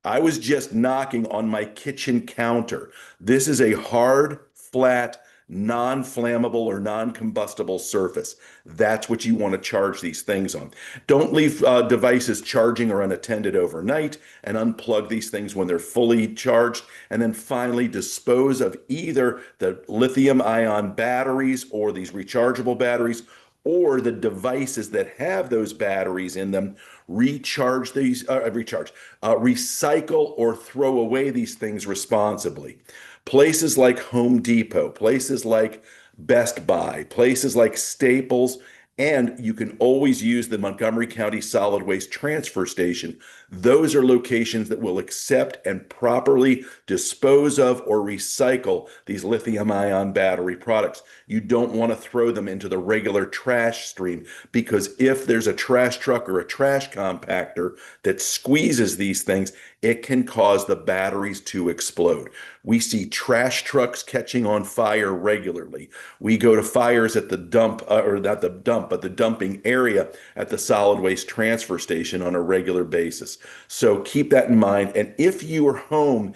I was just knocking on my kitchen counter. This is a hard, flat, non-flammable or non-combustible surface. That's what you want to charge these things on. Don't leave devices charging or unattended overnight, and unplug these things when they're fully charged. And then finally dispose of either the lithium-ion batteries or these rechargeable batteries, or the devices that have those batteries in them. Recycle or throw away these things responsibly. Places like Home Depot, places like Best Buy, places like Staples, and you can always use the Montgomery County Solid Waste Transfer Station. Those are locations that will accept and properly dispose of or recycle these lithium-ion battery products. You don't want to throw them into the regular trash stream, because if there's a trash truck or a trash compactor that squeezes these things, it can cause the batteries to explode. We see trash trucks catching on fire regularly. We go to fires at the dump, or not the dump, but the dumping area at the solid waste transfer station on a regular basis. So keep that in mind. And if your home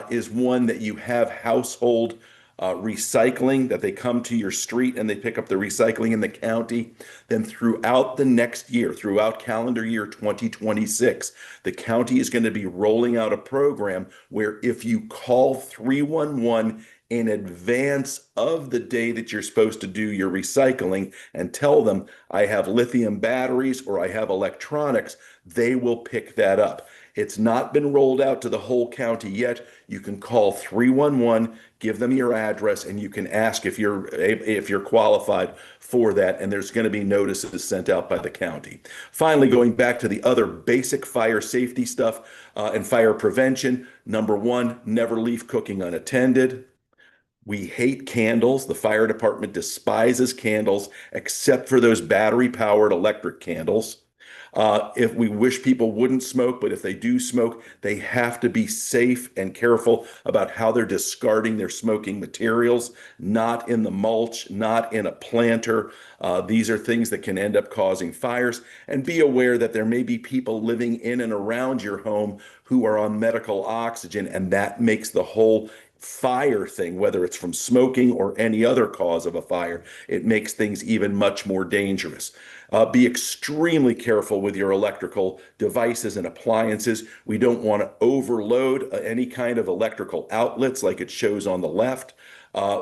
is one that you have household recycling, that they come to your street and they pick up the recycling in the county, then throughout the next year, throughout calendar year 2026, the county is going to be rolling out a program where if you call 311 in advance of the day that you're supposed to do your recycling and tell them, I have lithium batteries or I have electronics, they will pick that up. It's not been rolled out to the whole county yet. You can call 311, give them your address, and you can ask if you're qualified for that, and there's going to be notices sent out by the county. Finally, going back to the other basic fire safety stuff and fire prevention, number one, never leave cooking unattended. We hate candles. The fire department despises candles, except for those battery-powered electric candles. If we wish people wouldn't smoke, but if they do smoke, they have to be safe and careful about how they're discarding their smoking materials, not in the mulch, not in a planter. These are things that can end up causing fires. And be aware that there may be people living in and around your home who are on medical oxygen, and that makes the whole fire thing, whether it's from smoking or any other cause of a fire, it makes things even much more dangerous. Be extremely careful with your electrical devices and appliances. We don't want to overload any kind of electrical outlets like it shows on the left.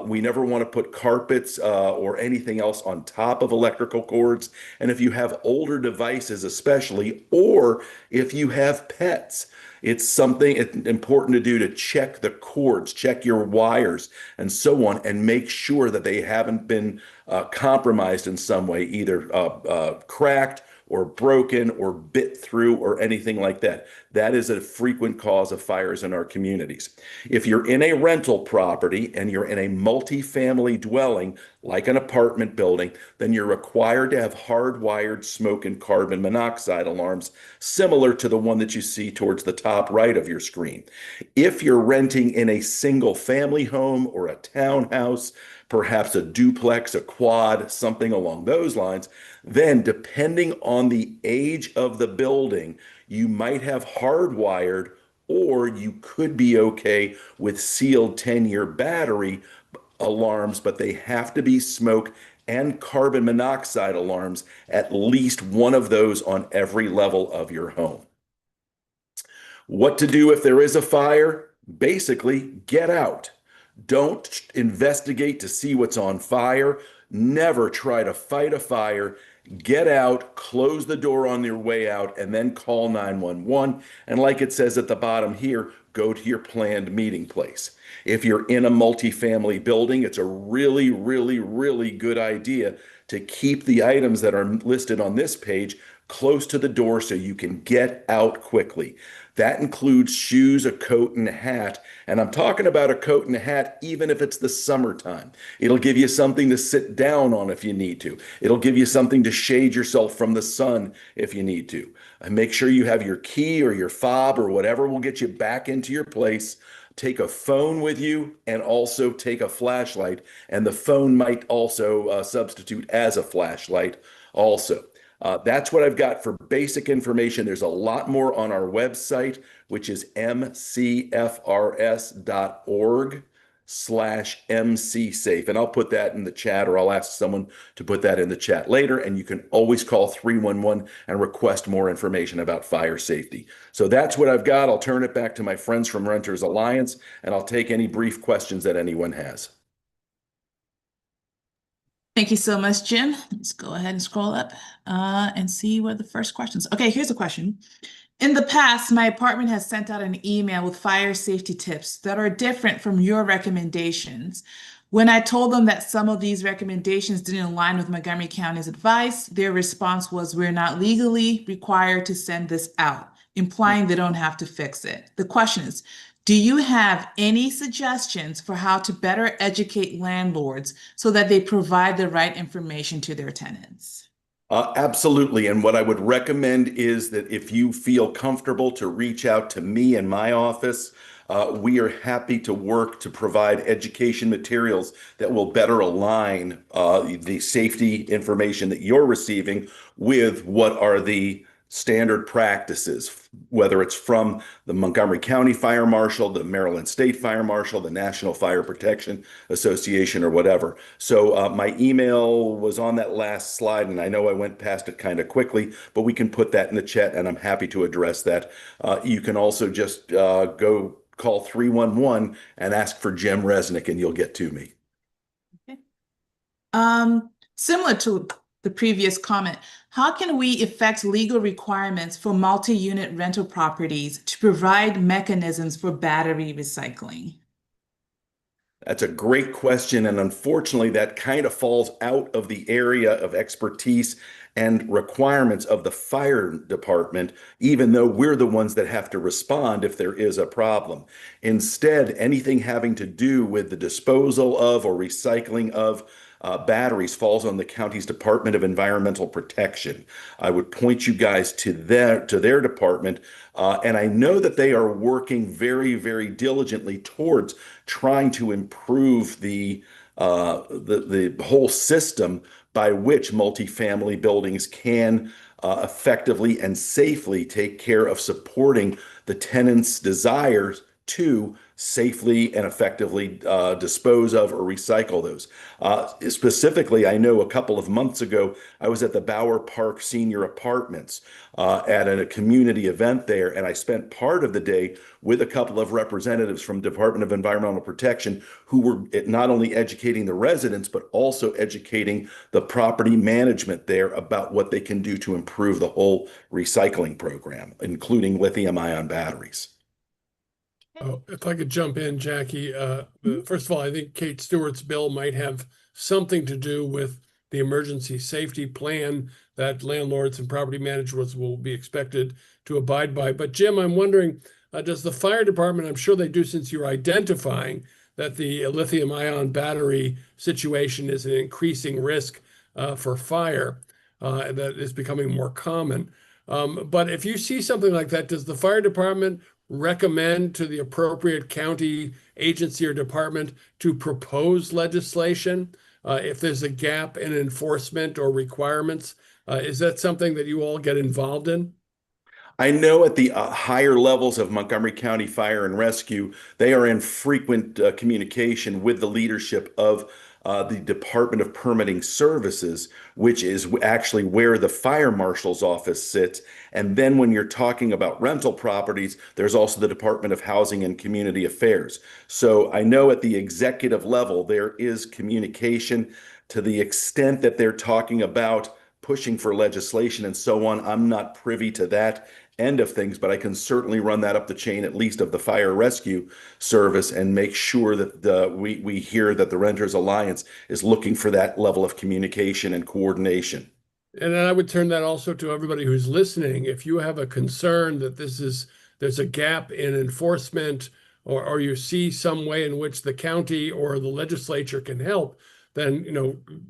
We never want to put carpets or anything else on top of electrical cords. And if you have older devices especially, or if you have pets, it's something important to do to check the cords, check your wires, and so on, and make sure that they haven't been compromised in some way, either cracked or broken or bit through or anything like that. That is a frequent cause of fires in our communities. If you're in a rental property and you're in a multifamily dwelling, like an apartment building, then you're required to have hardwired smoke and carbon monoxide alarms, similar to the one that you see towards the top right of your screen. If you're renting in a single family home or a townhouse, perhaps a duplex, a quad, something along those lines, then depending on the age of the building, you might have hardwired, or you could be okay with sealed 10-year battery alarms, but they have to be smoke and carbon monoxide alarms, at least one of those on every level of your home. What to do if there is a fire? Basically, get out. Don't investigate to see what's on fire. Never try to fight a fire. Get out, close the door on your way out, and then call 911. And like it says at the bottom here, go to your planned meeting place. If you're in a multifamily building, it's a really, really, really good idea to keep the items that are listed on this page close to the door so you can get out quickly. That includes shoes, a coat, and a hat. And I'm talking about a coat and a hat, even if it's the summertime. It'll give you something to sit down on if you need to. It'll give you something to shade yourself from the sun if you need to. And make sure you have your key or your fob or whatever will get you back into your place. Take a phone with you and also take a flashlight. And the phone might also substitute as a flashlight also. That's what I've got for basic information. There's a lot more on our website, which is mcfrs.org/mcsafe. And I'll put that in the chat, or I'll ask someone to put that in the chat later. And you can always call 311 and request more information about fire safety. So that's what I've got. I'll turn it back to my friends from Renters Alliance, and I'll take any brief questions that anyone has. Thank you so much, Jim. Let's go ahead and scroll up and see what the first questions. Okay, here's a question. In the past, my apartment has sent out an email with fire safety tips that are different from your recommendations. When I told them that some of these recommendations didn't align with Montgomery County's advice, their response was, "We're not legally required to send this out," implying they don't have to fix it. The question is, do you have any suggestions for how to better educate landlords so that they provide the right information to their tenants? Absolutely. And what I would recommend is that if you feel comfortable to reach out to me in my office, we are happy to work to provide education materials that will better align the safety information that you're receiving with what are the standard practices, whether it's from the Montgomery County Fire Marshal, the Maryland State Fire Marshal, the National Fire Protection Association, or whatever. So my email was on that last slide, and I know I went past it kind of quickly, but we can put that in the chat, and I'm happy to address that. You can also just go call 311 and ask for Jim Resnick, and you'll get to me. Okay. Similar to the previous comment, how can we effect legal requirements for multi-unit rental properties to provide mechanisms for battery recycling? That's a great question. And unfortunately, that kind of falls out of the area of expertise and requirements of the fire department, even though we're the ones that have to respond if there is a problem. Instead, anything having to do with the disposal of or recycling of batteries falls on the county's Department of Environmental Protection. I would point you guys to their department, and I know that they are working very, very diligently towards trying to improve the whole system by which multifamily buildings can effectively and safely take care of supporting the tenants' desires to safely and effectively dispose of or recycle those. Specifically, I know a couple of months ago, I was at the Bower Park Senior Apartments at a community event there, and I spent part of the day with a couple of representatives from Department of Environmental Protection who were not only educating the residents, but also educating the property management there about what they can do to improve the whole recycling program, including lithium-ion batteries. Oh, if I could jump in, Jackie. First of all, I think Kate Stewart's bill might have something to do with the emergency safety plan that landlords and property managers will be expected to abide by. But Jim, I'm wondering, does the fire department, I'm sure they do since you're identifying that the lithium-ion battery situation is an increasing risk for fire that is becoming more common. But if you see something like that, does the fire department recommend to the appropriate county agency or department to propose legislation if there's a gap in enforcement or requirements? Is that something that you all get involved in? I know at the higher levels of Montgomery County Fire and Rescue, they are in frequent communication with the leadership of the Department of Permitting Services, which is actually where the fire marshal's office sits. And then when you're talking about rental properties, there's also the Department of Housing and Community Affairs. So I know at the executive level, there is communication. To the extent that they're talking about pushing for legislation and so on, I'm not privy to that end of things, but I can certainly run that up the chain, at least of the fire rescue service, and make sure that we hear that the Renters Alliance is looking for that level of communication and coordination. And then I would turn that also to everybody who's listening. If you have a concern that there's a gap in enforcement, or you see some way in which the county or the legislature can help, then,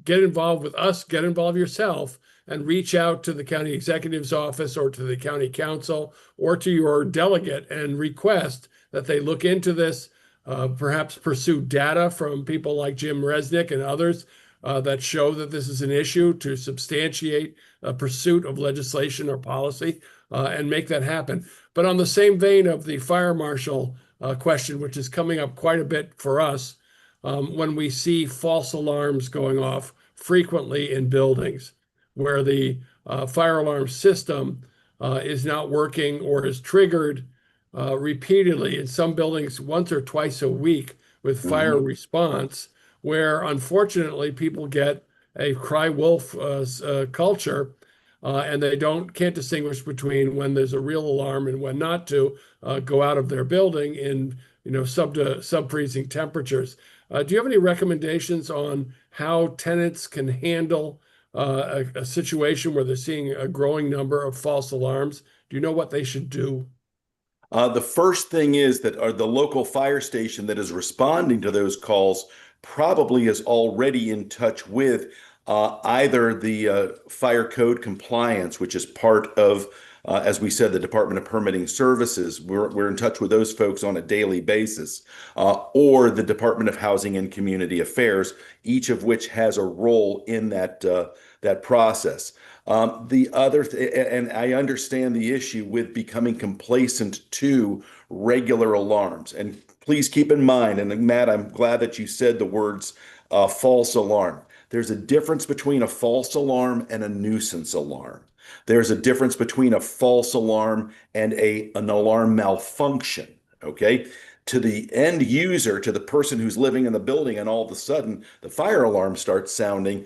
get involved with us, get involved yourself, and reach out to the county executive's office or to the county council or to your delegate and request that they look into this, perhaps pursue data from people like Jim Resnick and others that show that this is an issue, to substantiate a pursuit of legislation or policy, and make that happen. But on the same vein of the fire marshal question, which is coming up quite a bit for us, when we see false alarms going off frequently in buildings where the fire alarm system is not working or is triggered repeatedly in some buildings once or twice a week with fire response, where unfortunately people get a cry wolf culture, and they can't distinguish between when there's a real alarm and when not to go out of their building in sub-freezing temperatures. Do you have any recommendations on how tenants can handle a situation where they're seeing a growing number of false alarms? Do you know what they should do? The first thing is that the local fire station that is responding to those calls probably is already in touch with either the fire code compliance, which is part of, as we said, the Department of Permitting Services. We're in touch with those folks on a daily basis, or the Department of Housing and Community Affairs, each of which has a role in that process. And I understand the issue with becoming complacent to regular alarms. And please keep in mind, and Matt, I'm glad that you said the words false alarm. There's a difference between a false alarm and a nuisance alarm. There's a difference between a false alarm and an alarm malfunction, okay? To the end user, to the person who's living in the building, and all of a sudden the fire alarm starts sounding,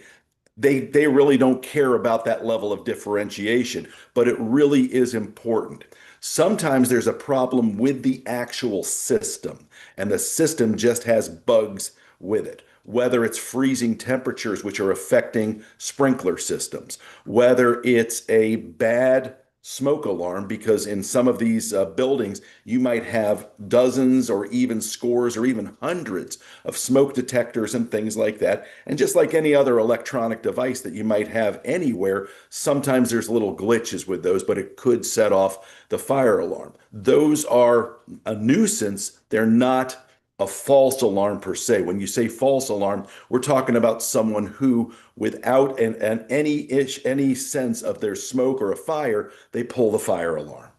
they really don't care about that level of differentiation, but it really is important. Sometimes there's a problem with the actual system, and the system just has bugs with it. Whether it's freezing temperatures, which are affecting sprinkler systems, whether it's a bad smoke alarm, because in some of these buildings, you might have dozens or even scores or even hundreds of smoke detectors and things like that. And just like any other electronic device that you might have anywhere, sometimes there's little glitches with those, but it could set off the fire alarm. Those are a nuisance. They're not a false alarm per se. When you say false alarm, we're talking about someone who, without any sense of their smoke or a fire, they pull the fire alarm.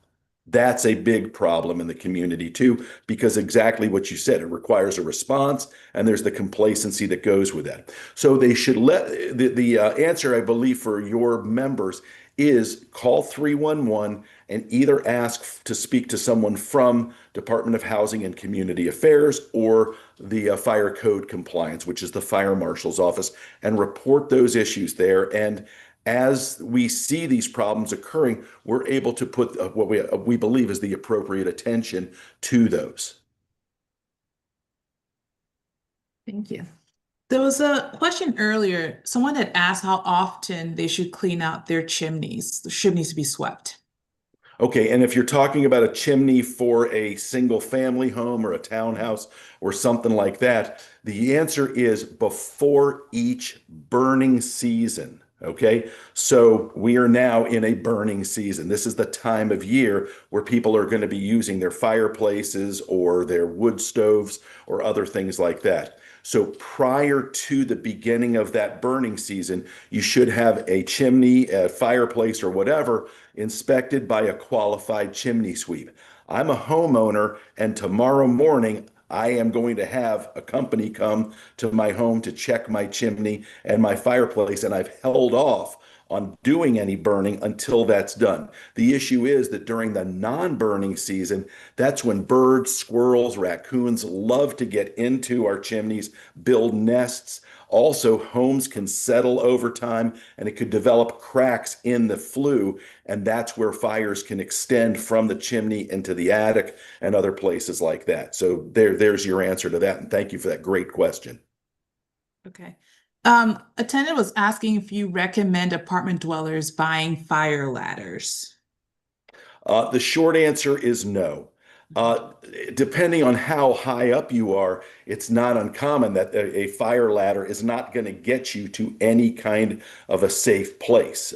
That's a big problem in the community too, because exactly what you said, it requires a response, and there's the complacency that goes with that. So they should let the answer, I believe, for your members is call 311 and either ask to speak to someone from Department of Housing and Community Affairs or the fire code compliance, which is the fire marshal's office, and report those issues there. And as we see these problems occurring, we're able to put what we believe is the appropriate attention to those. Thank you. There was a question earlier. Someone had asked how often they should clean out their chimneys. The chimneys to be swept. Okay, and if you're talking about a chimney for a single family home or a townhouse or something like that, the answer is before each burning season. Okay, so we are now in a burning season. This is the time of year where people are going to be using their fireplaces or their wood stoves or other things like that. So prior to the beginning of that burning season, you should have a chimney, a fireplace, or whatever inspected by a qualified chimney sweep. I'm a homeowner, and tomorrow morning, I am going to have a company come to my home to check my chimney and my fireplace, and I've held off on doing any burning until that's done. The issue is that during the non-burning season, that's when birds, squirrels, raccoons love to get into our chimneys, build nests. Also, homes can settle over time, and it could develop cracks in the flue, and that's where fires can extend from the chimney into the attic and other places like that. So there's your answer to that, and thank you for that great question. Okay. A tenant was asking if you recommend apartment dwellers buying fire ladders. The short answer is no. Uh, Depending on how high up you are, it's not uncommon that a fire ladder is not going to get you to any kind of a safe place.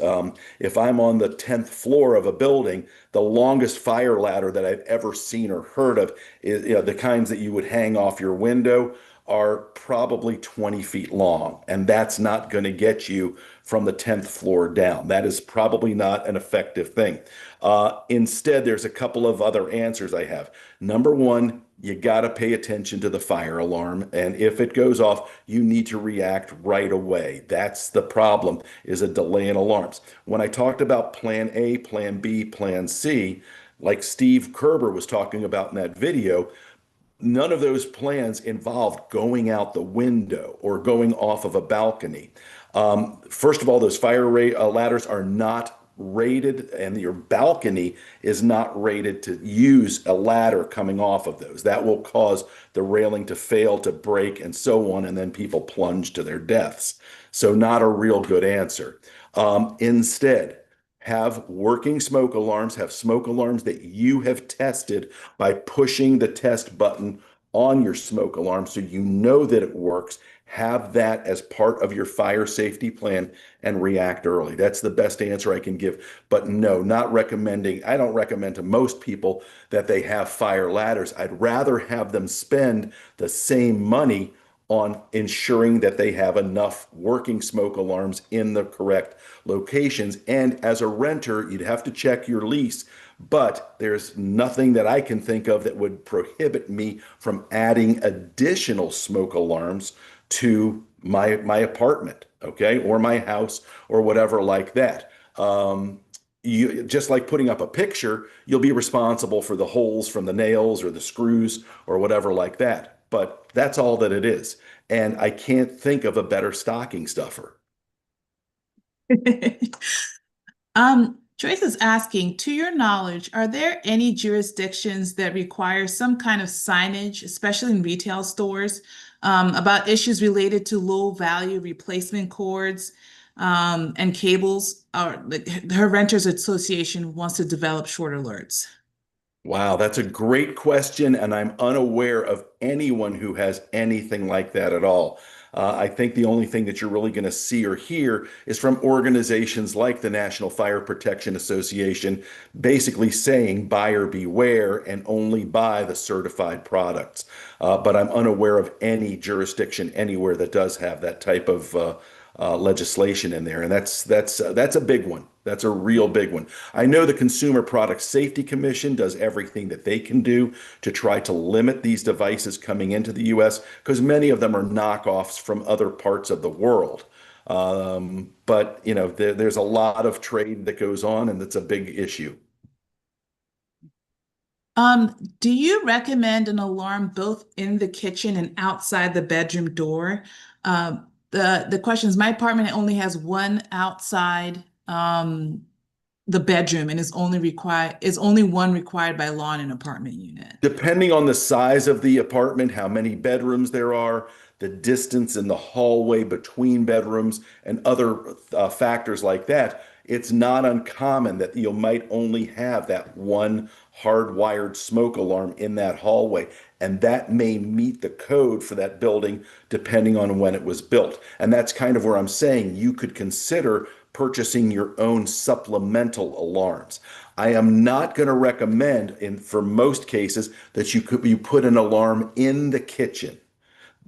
If I'm on the 10th floor of a building, the longest fire ladder that I've ever seen or heard of is, the kinds that you would hang off your window are probably 20 feet long, and that's not going to get you from the 10th floor down. That is probably not an effective thing. Instead, there's a couple of other answers I have. Number one, you got to pay attention to the fire alarm, and if it goes off, you need to react right away. That's the problem, is a delay in alarms. When I talked about plan A, plan B, plan C, like Steve Kerber was talking about in that video, none of those plans involved going out the window or going off of a balcony. First of all, those ladders are not rated, and your balcony is not rated to use a ladder coming off of those. That will cause the railing to fail, to break, and so on, and then people plunge to their deaths. So not a real good answer. Instead, have working smoke alarms, have smoke alarms that you have tested by pushing the test button on your smoke alarm so you know that it works. Have that as part of your fire safety plan and react early. That's the best answer I can give. But no, not recommending. I don't recommend to most people that they have fire ladders. I'd rather have them spend the same money on ensuring that they have enough working smoke alarms in the correct locations. And as a renter, you'd have to check your lease, but there's nothing that I can think of that would prohibit me from adding additional smoke alarms to my apartment, okay, or my house or whatever like that. You just like putting up a picture, you'll be responsible for the holes from the nails or the screws or whatever like that. But that's all that it is. And I can't think of a better stocking stuffer. Joyce is asking, to your knowledge, are there any jurisdictions that require some kind of signage, especially in retail stores, about issues related to low value replacement cords and cables? Her Renters Association wants to develop short alerts. Wow, that's a great question, and I'm unaware of anyone who has anything like that at all. I think the only thing that you're really going to see or hear is from organizations like the National Fire Protection Association, basically saying buyer beware and only buy the certified products. But I'm unaware of any jurisdiction anywhere that does have that type of legislation in there, and that's a big one. That's a real big one. I know the Consumer Product Safety Commission does everything that they can do to try to limit these devices coming into the U.S. because many of them are knockoffs from other parts of the world. But there's a lot of trade that goes on, and that's a big issue. Do you recommend an alarm both in the kitchen and outside the bedroom door? The question is, my apartment only has one outside the bedroom and is only one required by law in an apartment unit. Depending on the size of the apartment, how many bedrooms there are, the distance in the hallway between bedrooms, and other factors like that, it's not uncommon that you might only have that one hardwired smoke alarm in that hallway. And that may meet the code for that building depending on when it was built. And that's kind of where I'm saying you could consider purchasing your own supplemental alarms. I am not going to recommend, for most cases, that you put an alarm in the kitchen.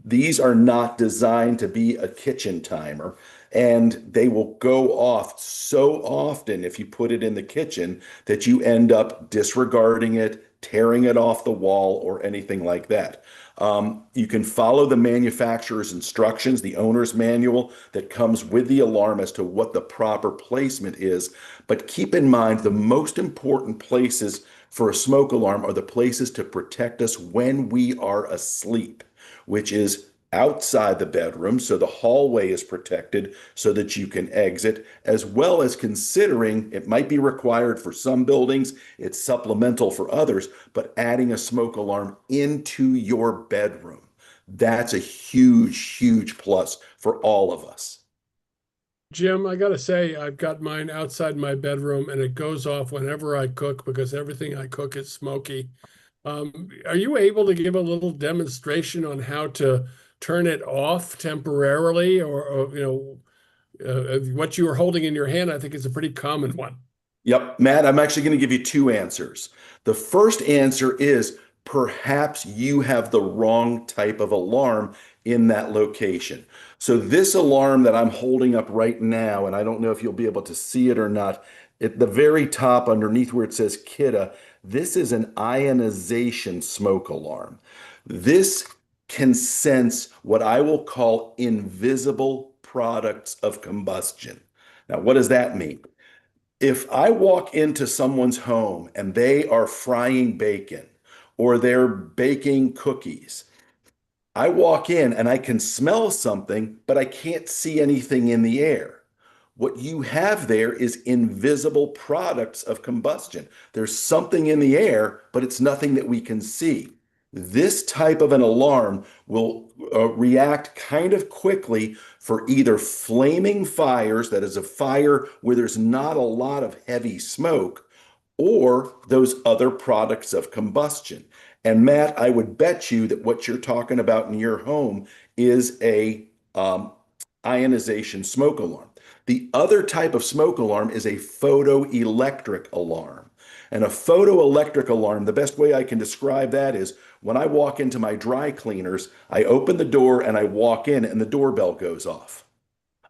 These are not designed to be a kitchen timer, and they will go off so often if you put it in the kitchen that you end up disregarding it, tearing it off the wall, or anything like that. You can follow the manufacturer's instructions, the owner's manual that comes with the alarm as to what the proper placement is. But keep in mind, the most important places for a smoke alarm are the places to protect us when we are asleep, which is outside the bedroom, so the hallway is protected so that you can exit, as well as considering it might be required for some buildings, it's supplemental for others, but adding a smoke alarm into your bedroom. that's a huge, huge plus for all of us. Jim, I gotta say, I've got mine outside my bedroom and it goes off whenever I cook because everything I cook is smoky. Are you able to give a little demonstration on how to turn it off temporarily or what you are holding in your hand? I think is a pretty common one. Yep, Matt, I'm actually going to give you two answers. The first answer is perhaps you have the wrong type of alarm in that location. So this alarm that I'm holding up right now, and I don't know if you'll be able to see it or not, at the very top underneath where it says Kidde, this is an ionization smoke alarm. This can sense what I will call invisible products of combustion. Now, what does that mean? If I walk into someone's home and they are frying bacon or they're baking cookies, I walk in and I can smell something, but I can't see anything in the air. What you have there is invisible products of combustion. There's something in the air, but it's nothing that we can see. This type of an alarm will react kind of quickly for either flaming fires, that is a fire where there's not a lot of heavy smoke, or those other products of combustion. And Matt, I would bet you that what you're talking about in your home is a ionization smoke alarm. The other type of smoke alarm is a photoelectric alarm. And a photoelectric alarm, the best way I can describe that is when I walk into my dry cleaners, I open the door and I walk in and the doorbell goes off.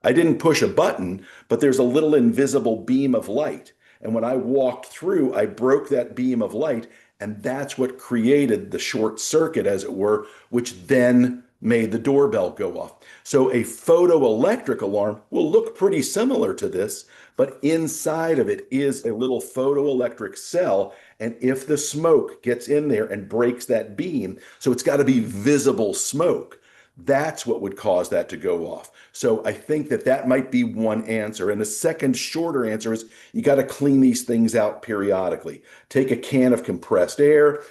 I didn't push a button, but there's a little invisible beam of light. And when I walked through, I broke that beam of light, and that's what created the short circuit, as it were, which then made the doorbell go off. So a photoelectric alarm will look pretty similar to this, but inside of it is a little photoelectric cell. And if the smoke gets in there and breaks that beam, so it's got to be visible smoke, that's what would cause that to go off. So I think that that might be one answer. And the second shorter answer is you got to clean these things out periodically. Take a can of compressed air,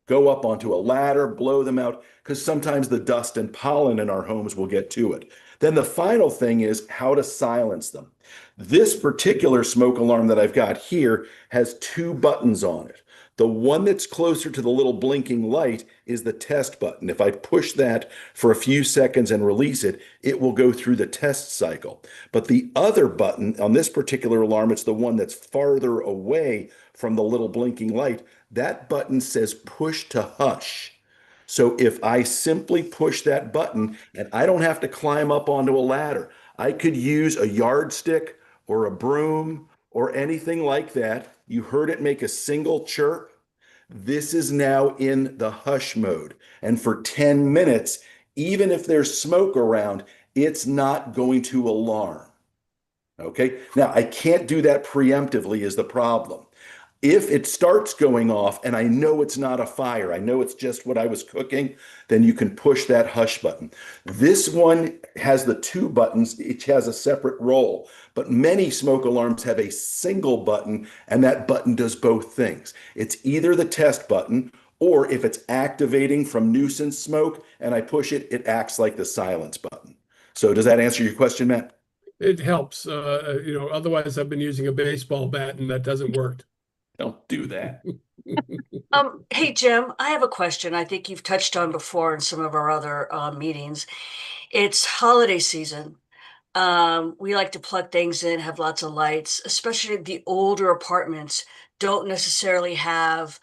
go up onto a ladder, blow them out, because sometimes the dust and pollen in our homes will get to it. Then the final thing is how to silence them. This particular smoke alarm that I've got here has two buttons on it. The one that's closer to the little blinking light is the test button. If I push that for a few seconds and release it, it will go through the test cycle. But the other button on this particular alarm, it's the one that's farther away from the little blinking light. That button says push to hush. So if I simply push that button, and I don't have to climb up onto a ladder, I could use a yardstick or a broom or anything like that. You heard it make a single chirp. This is now in the hush mode. And for 10 minutes, even if there's smoke around, it's not going to alarm. Okay. Now, I can't do that preemptively is the problem. If it starts going off and I know it's not a fire, I know it's just what I was cooking, then you can push that hush button. This one has the two buttons, each has a separate role, but many smoke alarms have a single button and that button does both things. It's either the test button or if it's activating from nuisance smoke and I push it, it acts like the silence button. So does that answer your question, Matt? It helps. Otherwise I've been using a baseball bat and that doesn't work. Don't do that. Hey, Jim, I have a question I think you've touched on before in some of our other meetings. It's holiday season. We like to plug things in, have lots of lights, especially the older apartments don't necessarily have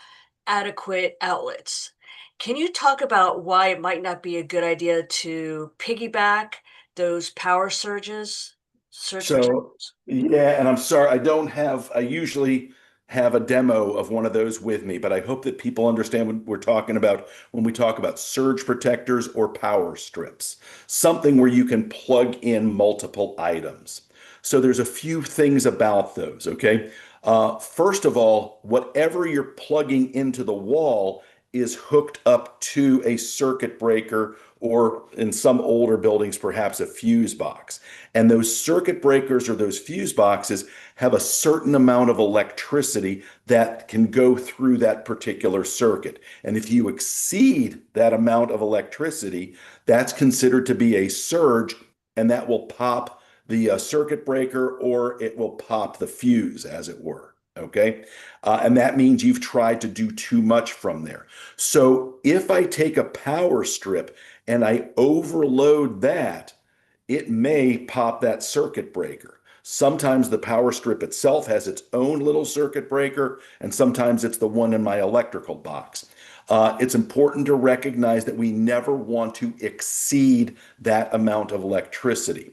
adequate outlets. Can you talk about why it might not be a good idea to piggyback those power surges? Yeah, and I'm sorry, I usually have a demo of one of those with me, but I hope that people understand what we're talking about when we talk about surge protectors or power strips, something where you can plug in multiple items. So there's a few things about those, okay? First of all, whatever you're plugging into the wall is hooked up to a circuit breaker, or in some older buildings, perhaps a fuse box. And those circuit breakers or those fuse boxes have a certain amount of electricity that can go through that particular circuit. And if you exceed that amount of electricity, that's considered to be a surge, and that will pop the circuit breaker, or it will pop the fuse, as it were. Okay. And that means you've tried to do too much from there. So if I take a power strip and I overload that, it may pop that circuit breaker. Sometimes the power strip itself has its own little circuit breaker, and sometimes it's the one in my electrical box. It's important to recognize that we never want to exceed that amount of electricity.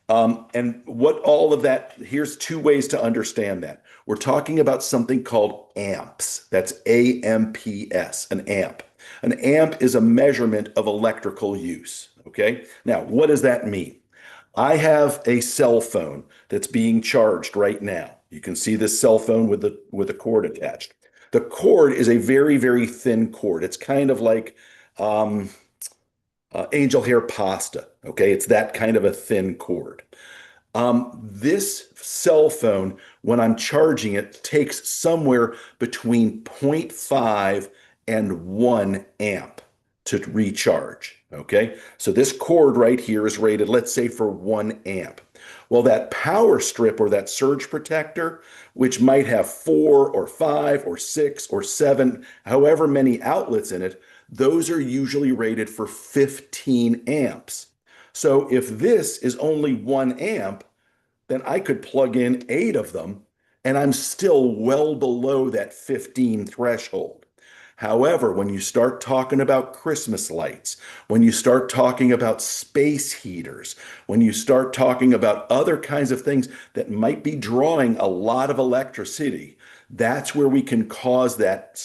And what all of that, here's two ways to understand that. We're talking about something called amps. That's AMPS, an amp. An amp is a measurement of electrical use. Okay. Now, what does that mean? I have a cell phone that's being charged right now. You can see this cell phone with a cord attached. The cord is a very, very thin cord. It's kind of like angel hair pasta. Okay, it's that kind of a thin cord. This cell phone, when I'm charging it, takes somewhere between 0.5 and 1 amp to recharge. Okay, so this cord right here is rated, let's say, for 1 amp. Well, that power strip or that surge protector, which might have 4 or 5 or 6 or 7, however many outlets in it, those are usually rated for 15 amps. So if this is only 1 amp, then I could plug in 8 of them, and I'm still well below that 15 threshold. However, when you start talking about Christmas lights, when you start talking about space heaters, when you start talking about other kinds of things that might be drawing a lot of electricity, that's where we can cause that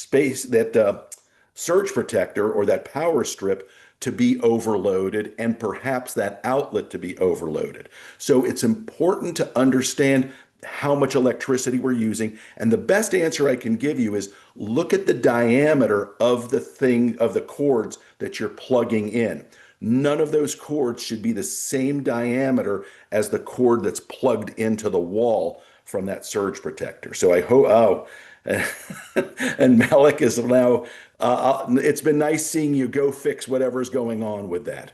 surge protector or that power strip to be overloaded, and perhaps that outlet to be overloaded. So it's important to understand how much electricity we're using. And the best answer I can give you is look at the diameter of the cords that you're plugging in. None of those cords should be the same diameter as the cord that's plugged into the wall from that surge protector. So I hope, and Malik is now, it's been nice seeing you go fix whatever's going on with that.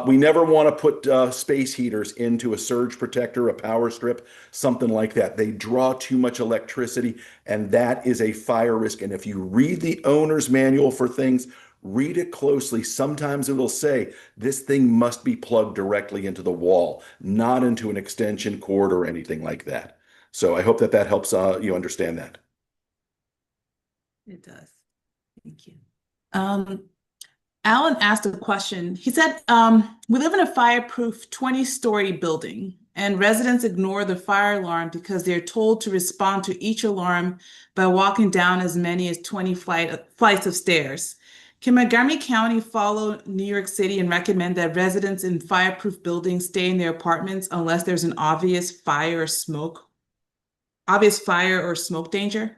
We never want to put space heaters into a surge protector, a power strip, something like that. They draw too much electricity, and that is a fire risk. And if you read the owner's manual for things, read it closely. Sometimes it will say this thing must be plugged directly into the wall, not into an extension cord or anything like that. So I hope that that helps you understand that. It does. Thank you. Alan asked a question. He said, we live in a fireproof 20-story building, and residents ignore the fire alarm because they're told to respond to each alarm by walking down as many as 20 flights of stairs. Can Montgomery County follow New York City and recommend that residents in fireproof buildings stay in their apartments unless there's an obvious fire or smoke danger?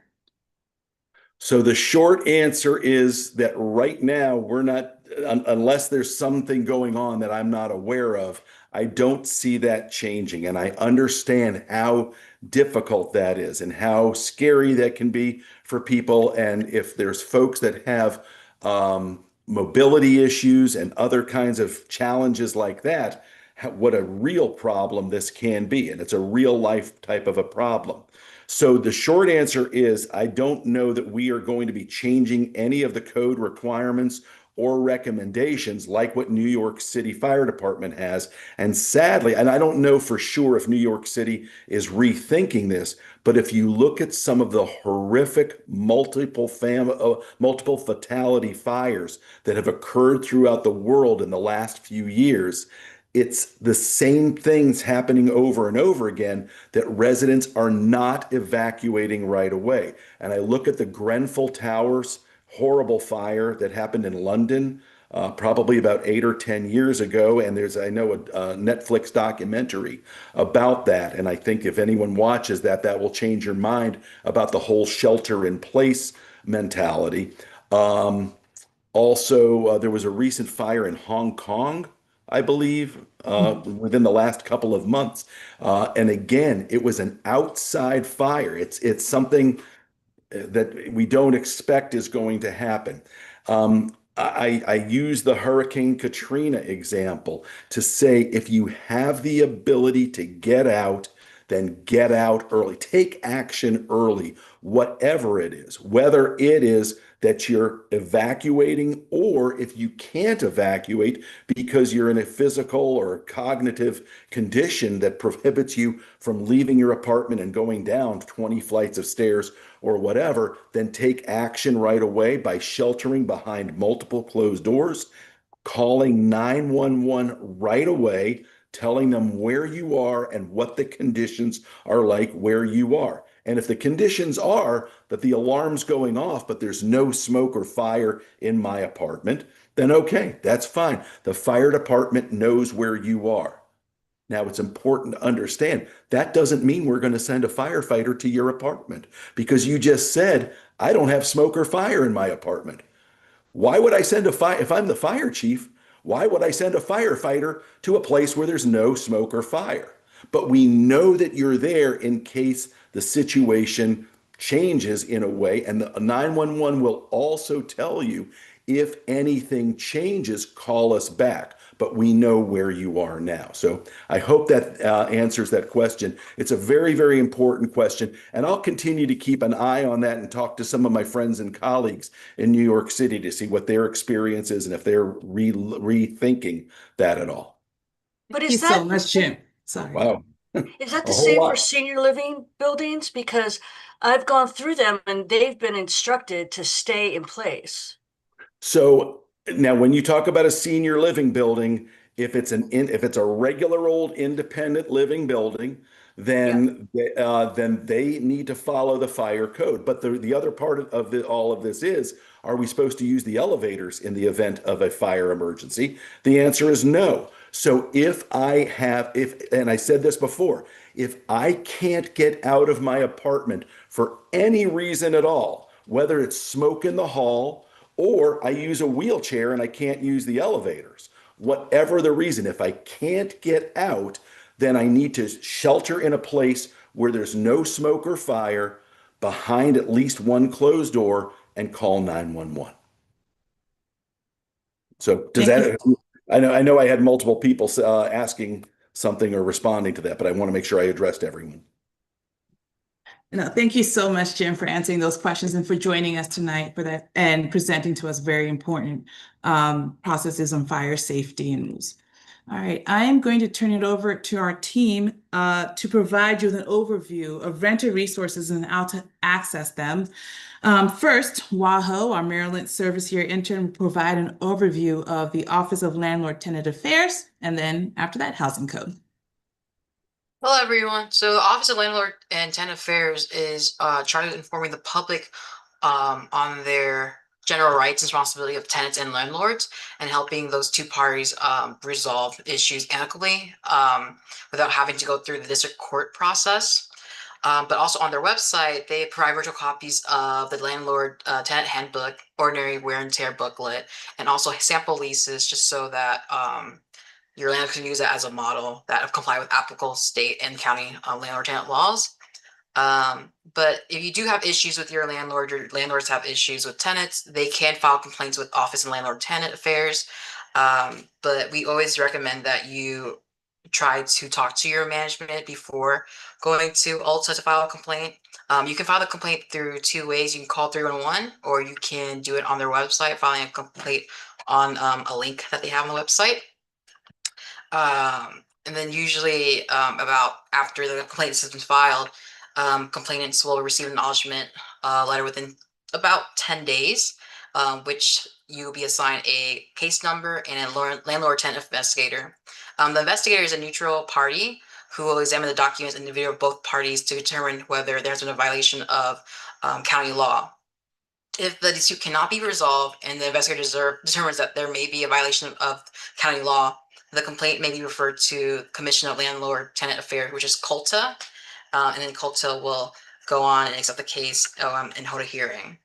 So the short answer is that right now we're not, unless there's something going on that I'm not aware of, I don't see that changing. And I understand how difficult that is and how scary that can be for people. And if there's folks that have mobility issues and other kinds of challenges like that, what a real problem this can be. And it's a real life type of a problem. So the short answer is I don't know that we are going to be changing any of the code requirements or recommendations like what New York City Fire Department has. And sadly, and I don't know for sure if New York City is rethinking this, but if you look at some of the horrific multiple fatality fires that have occurred throughout the world in the last few years, it's the same things happening over and over again that residents are not evacuating right away. And I look at the Grenfell Towers horrible fire that happened in London probably about 8 or 10 years ago. And there's, I know, a Netflix documentary about that. And I think if anyone watches that, that will change your mind about the whole shelter in place mentality. Also, there was a recent fire in Hong Kong, I believe, within the last couple of months. And again, it was an outside fire. It's something that we don't expect is going to happen. I use the Hurricane Katrina example to say if you have the ability to get out, then get out early. Take action early, whatever it is, whether it is that you're evacuating or if you can't evacuate because you're in a physical or cognitive condition that prohibits you from leaving your apartment and going down 20 flights of stairs or whatever, then take action right away by sheltering behind multiple closed doors, calling 911 right away, telling them where you are and what the conditions are like where you are. And if the conditions are that the alarm's going off, but there's no smoke or fire in my apartment, then okay, that's fine. The fire department knows where you are. Now, it's important to understand that doesn't mean we're going to send a firefighter to your apartment because you just said, I don't have smoke or fire in my apartment. Why would I send a fire? If I'm the fire chief, why would I send a firefighter to a place where there's no smoke or fire? But we know that you're there in case the situation changes in a way. And the 911 will also tell you if anything changes, call us back. But we know where you are now. So I hope that answers that question. It's a very, very important question. And I'll continue to keep an eye on that and talk to some of my friends and colleagues in New York City to see what their experience is and if they're rethinking that at all. But Thank you is so that much, Jim. Sorry. Wow. is that A the whole same for lot. senior living buildings? Because I've gone through them and they've been instructed to stay in place. So now when you talk about a senior living building, if it's a regular old independent living building, then they need to follow the fire code. But the other part of all of this is, are we supposed to use the elevators in the event of a fire emergency? The answer is no. So and I said this before, if I can't get out of my apartment for any reason at all, whether it's smoke in the hall, or I use a wheelchair and I can't use the elevators. Whatever the reason, if I can't get out, then I need to shelter in a place where there's no smoke or fire behind at least one closed door and call 911. So does Thank that, I know I had multiple people asking something or responding to that, but I want to make sure I addressed everyone. No, thank you so much, Jim, for answering those questions and for joining us tonight for that and presenting to us very important processes on fire safety and rules. All right, I am going to turn it over to our team to provide you with an overview of renter resources and how to access them. First, Waho, our Maryland Service Year intern, will provide an overview of the Office of Landlord-Tenant Affairs, and then after that, Housing Code. Hello, everyone. So the Office of Landlord and Tenant Affairs is charged with informing the public on their general rights and responsibility of tenants and landlords and helping those two parties resolve issues amicably without having to go through the district court process. But also on their website, they provide virtual copies of the Landlord Tenant Handbook, Ordinary Wear and Tear booklet, and also sample leases just so that your landlord can use that as a model that comply with applicable state and county landlord tenant laws. But if you do have issues with your landlord, or landlords have issues with tenants, they can file complaints with Office of Landlord Tenant Affairs. But we always recommend that you try to talk to your management before going to Ulta to file a complaint. You can file the complaint through two ways. You can call 311 or you can do it on their website, filing a complaint on a link that they have on the website. And then usually about after the complaint has been filed, complainants will receive an acknowledgement letter within about 10 days, which you will be assigned a case number and a landlord tenant investigator. The investigator is a neutral party who will examine the documents and the video of both parties to determine whether there's been a violation of county law. If the dispute cannot be resolved and the investigator determines that there may be a violation of county law, the complaint may be referred to Commission of Landlord Tenant Affairs, which is COLTA, and then COLTA will go on and accept the case and hold a hearing.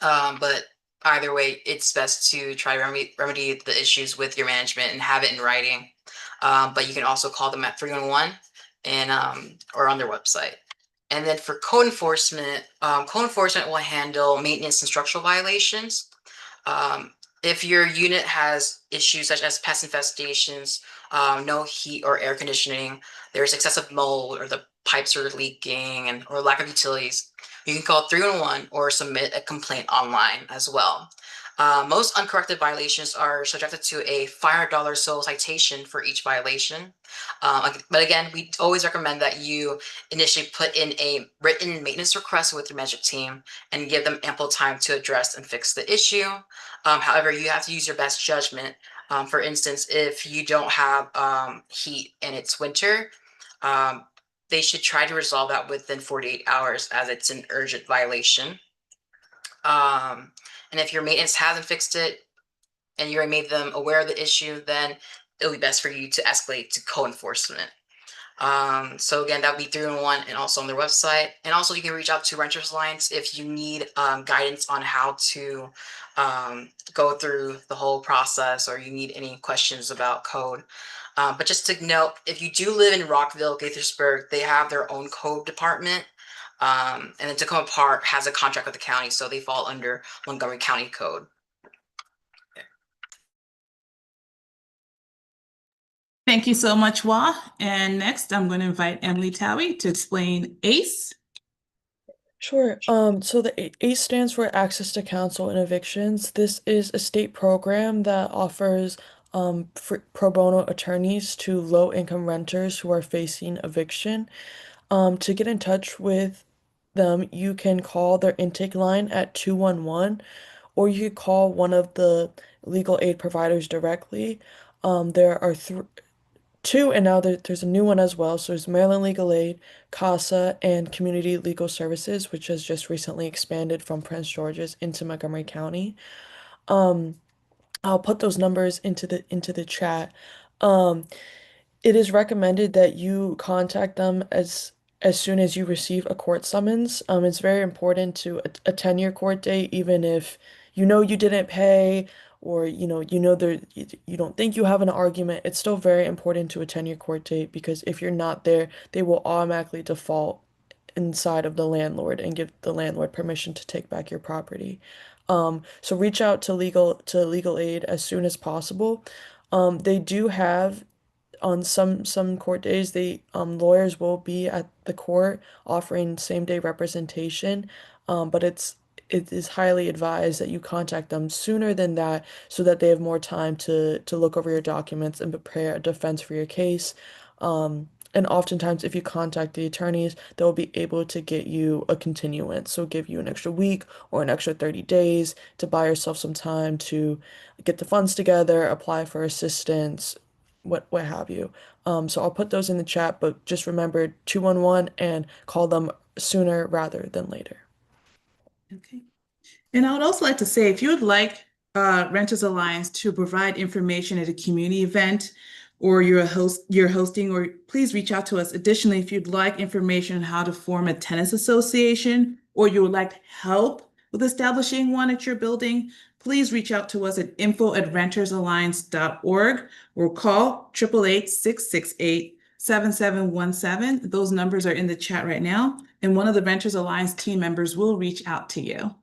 But either way, it's best to try to remedy the issues with your management and have it in writing. But you can also call them at 311 and or on their website. And then for code enforcement will handle maintenance and structural violations. If your unit has issues such as pest infestations, no heat or air conditioning, there's excessive mold or the pipes are leaking or lack of utilities, you can call 311 or submit a complaint online as well. Most uncorrected violations are subjected to a $500 or so citation for each violation. But again, we always recommend that you initially put in a written maintenance request with your management team and give them ample time to address and fix the issue. However, you have to use your best judgment. For instance, if you don't have heat and it's winter, they should try to resolve that within 48 hours as it's an urgent violation. And if your maintenance hasn't fixed it and you already made them aware of the issue, then it'll be best for you to escalate to code enforcement. So again, that would be 311 and also on their website. And also you can reach out to Renters Alliance if you need guidance on how to go through the whole process or you need any questions about code. But just to note, if you do live in Rockville, Gaithersburg, they have their own code department. And then Tacoma Park has a contract with the county, so they fall under Montgomery County Code. Thank you so much, Wah. And next, I'm going to invite Emily Towie to explain ACE. Sure. So the ACE stands for Access to Counsel in Evictions. This is a state program that offers pro bono attorneys to low-income renters who are facing eviction. To get in touch with them, you can call their intake line at 211, or you could call one of the legal aid providers directly. There are two, and now there's a new one as well. So there's Maryland Legal Aid, CASA, and Community Legal Services, which has just recently expanded from Prince George's into Montgomery County. I'll put those numbers into the chat. It is recommended that you contact them as soon as you receive a court summons. It's very important to attend your court date, even if you know you didn't pay or you don't think you have an argument. It's still very important to attend your court date because if you're not there, they will automatically default inside of the landlord and give the landlord permission to take back your property. So reach out to legal aid as soon as possible. They do have on some court days, lawyers will be at the court offering same-day representation, but it is highly advised that you contact them sooner than that so that they have more time to look over your documents and prepare a defense for your case. And oftentimes, if you contact the attorneys, they'll be able to get you a continuance, so give you an extra week or an extra 30 days to buy yourself some time to get the funds together, apply for assistance, what have you. So I'll put those in the chat, but just remember 211 and call them sooner rather than later. Okay. And I would also like to say, if you would like Renters Alliance to provide information at a community event or you're hosting, or please reach out to us. Additionally, if you'd like information on how to form a tenants association or you would like help with establishing one at your building, please reach out to us at info@rentersalliance.org or call 888-668-7717. Those numbers are in the chat right now, and one of the Renters Alliance team members will reach out to you.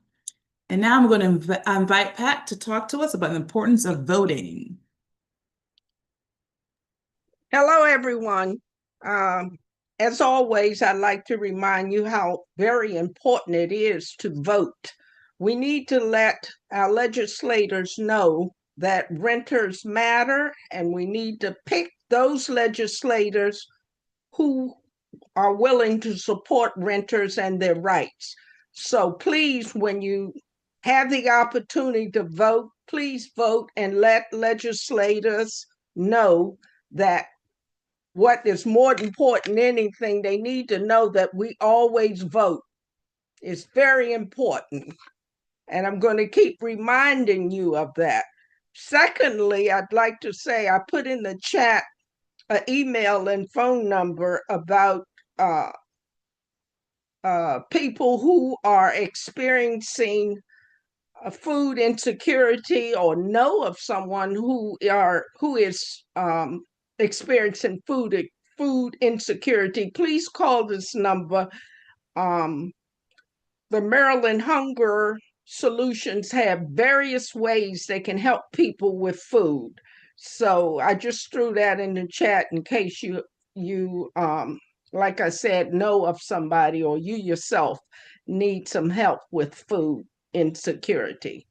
And now I'm going to invite Pat to talk to us about the importance of voting. Hello, everyone. As always, I'd like to remind you how very important it is to vote. We need to let our legislators know that renters matter, and we need to pick those legislators who are willing to support renters and their rights. So please, when you have the opportunity to vote, please vote and let legislators know that what is more important than anything, they need to know that we always vote. It's very important. And I'm going to keep reminding you of that. Secondly, I'd like to say I put in the chat an email and phone number about people who are experiencing food insecurity or know of someone who is experiencing food insecurity, please call this number. The Maryland Hunger Solutions have various ways they can help people with food. So I just threw that in the chat in case you like I said, know of somebody or you yourself need some help with food insecurity.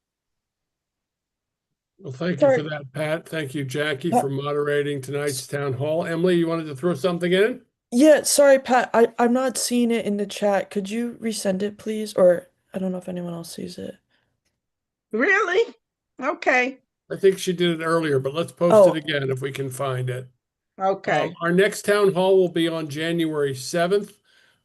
Well, thank you Sorry. for that, Pat. Thank you, Jackie, for moderating tonight's town hall. Emily, you wanted to throw something in? Yeah, sorry, Pat. I'm not seeing it in the chat. Could you resend it, please? Or I don't know if anyone else sees it. Really? Okay. I think she did it earlier, but let's post Oh. it again if we can find it. Okay. Our next town hall will be on January 7th.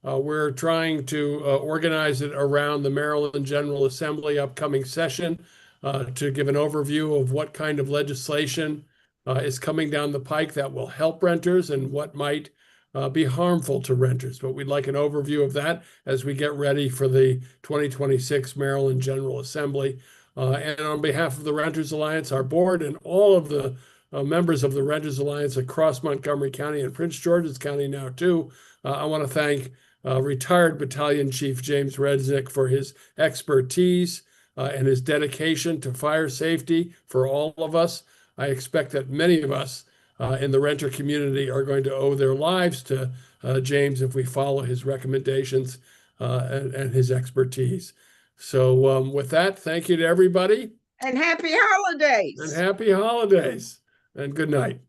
We're trying to organize it around the Maryland General Assembly upcoming session to give an overview of what kind of legislation is coming down the pike that will help renters and what might be harmful to renters. But we'd like an overview of that as we get ready for the 2026 Maryland General Assembly. And on behalf of the Renters Alliance, our board, and all of the members of the Renters Alliance across Montgomery County and Prince George's County now too, I want to thank retired Battalion Chief James Redsnick for his expertise and his dedication to fire safety for all of us. I expect that many of us in the renter community are going to owe their lives to James if we follow his recommendations and his expertise. So with that, thank you to everybody. And happy holidays. And happy holidays. And good night.